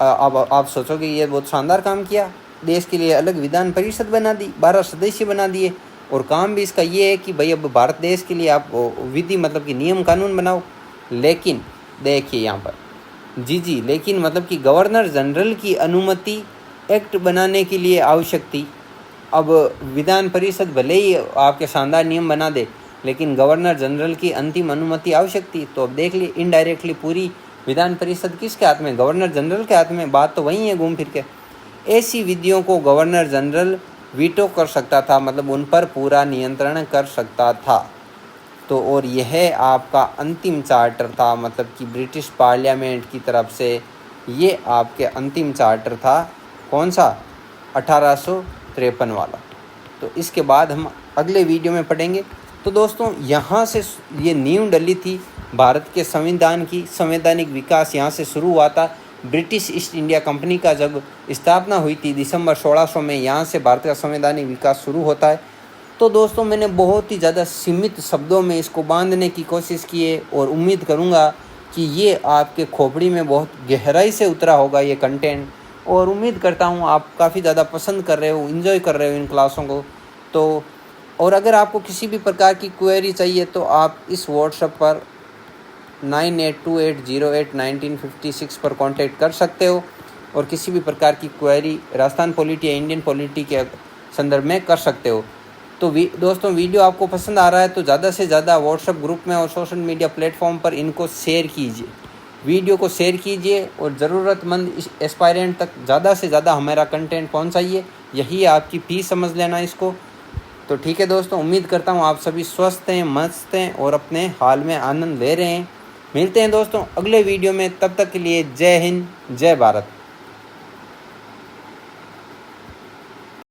अब आप सोचोगे ये बहुत शानदार काम किया, देश के लिए अलग विधान परिषद बना दी, 12 सदस्य बना दिए, और काम भी इसका ये है कि भाई अब भारत देश के लिए आप विधि मतलब कि नियम कानून बनाओ। लेकिन देखिए यहाँ पर लेकिन मतलब कि गवर्नर जनरल की अनुमति एक्ट बनाने के लिए आवश्यक थी। अब विधान परिषद भले ही आपके शानदार नियम बना दे, लेकिन गवर्नर जनरल की अंतिम अनुमति आवश्यक थी। तो अब देख लिए इनडायरेक्टली पूरी विधान परिषद किसके हाथ में, गवर्नर जनरल के हाथ में। बात तो वही है घूम फिर के। ऐसी विधियों को गवर्नर जनरल वीटो कर सकता था, मतलब उन पर पूरा नियंत्रण कर सकता था। तो और यह आपका अंतिम चार्टर था, मतलब कि ब्रिटिश पार्लियामेंट की तरफ से ये आपके अंतिम चार्टर था। कौन सा, 1853 वाला। तो इसके बाद हम अगले वीडियो में पढ़ेंगे। तो दोस्तों यहाँ से ये नींव डली थी भारत के संविधान की, संवैधानिक विकास यहाँ से शुरू हुआ था। ब्रिटिश ईस्ट इंडिया कंपनी का जब स्थापना हुई थी दिसंबर 1600 में, यहाँ से भारत का संवैधानिक विकास शुरू होता है। तो दोस्तों मैंने बहुत ही ज़्यादा सीमित शब्दों में इसको बांधने की कोशिश की है और उम्मीद करूँगा कि ये आपके खोपड़ी में बहुत गहराई से उतरा होगा ये कंटेंट, और उम्मीद करता हूँ आप काफ़ी ज़्यादा पसंद कर रहे हो, इन्जॉय कर रहे हो इन क्लासों को। तो और अगर आपको किसी भी प्रकार की क्वेरी चाहिए तो आप इस व्हाट्सएप पर 9828081956 पर कांटेक्ट कर सकते हो और किसी भी प्रकार की क्वेरी राजस्थान पॉलिटी या इंडियन पॉलिटी के संदर्भ में कर सकते हो। तो दोस्तों वीडियो आपको पसंद आ रहा है तो ज़्यादा से ज़्यादा व्हाट्सएप ग्रुप में और सोशल मीडिया प्लेटफॉर्म पर इनको शेयर कीजिए, वीडियो को शेयर कीजिए और ज़रूरतमंद एस्पायरेंट तक ज़्यादा से ज़्यादा हमारा कंटेंट पहुंचाइए। यही आपकी फीस समझ लेना इसको। तो ठीक है दोस्तों, उम्मीद करता हूँ आप सभी स्वस्थ हैं, मस्त हैं और अपने हाल में आनंद ले रहे हैं। मिलते हैं दोस्तों अगले वीडियो में, तब तक के लिए जय हिंद, जय भारत।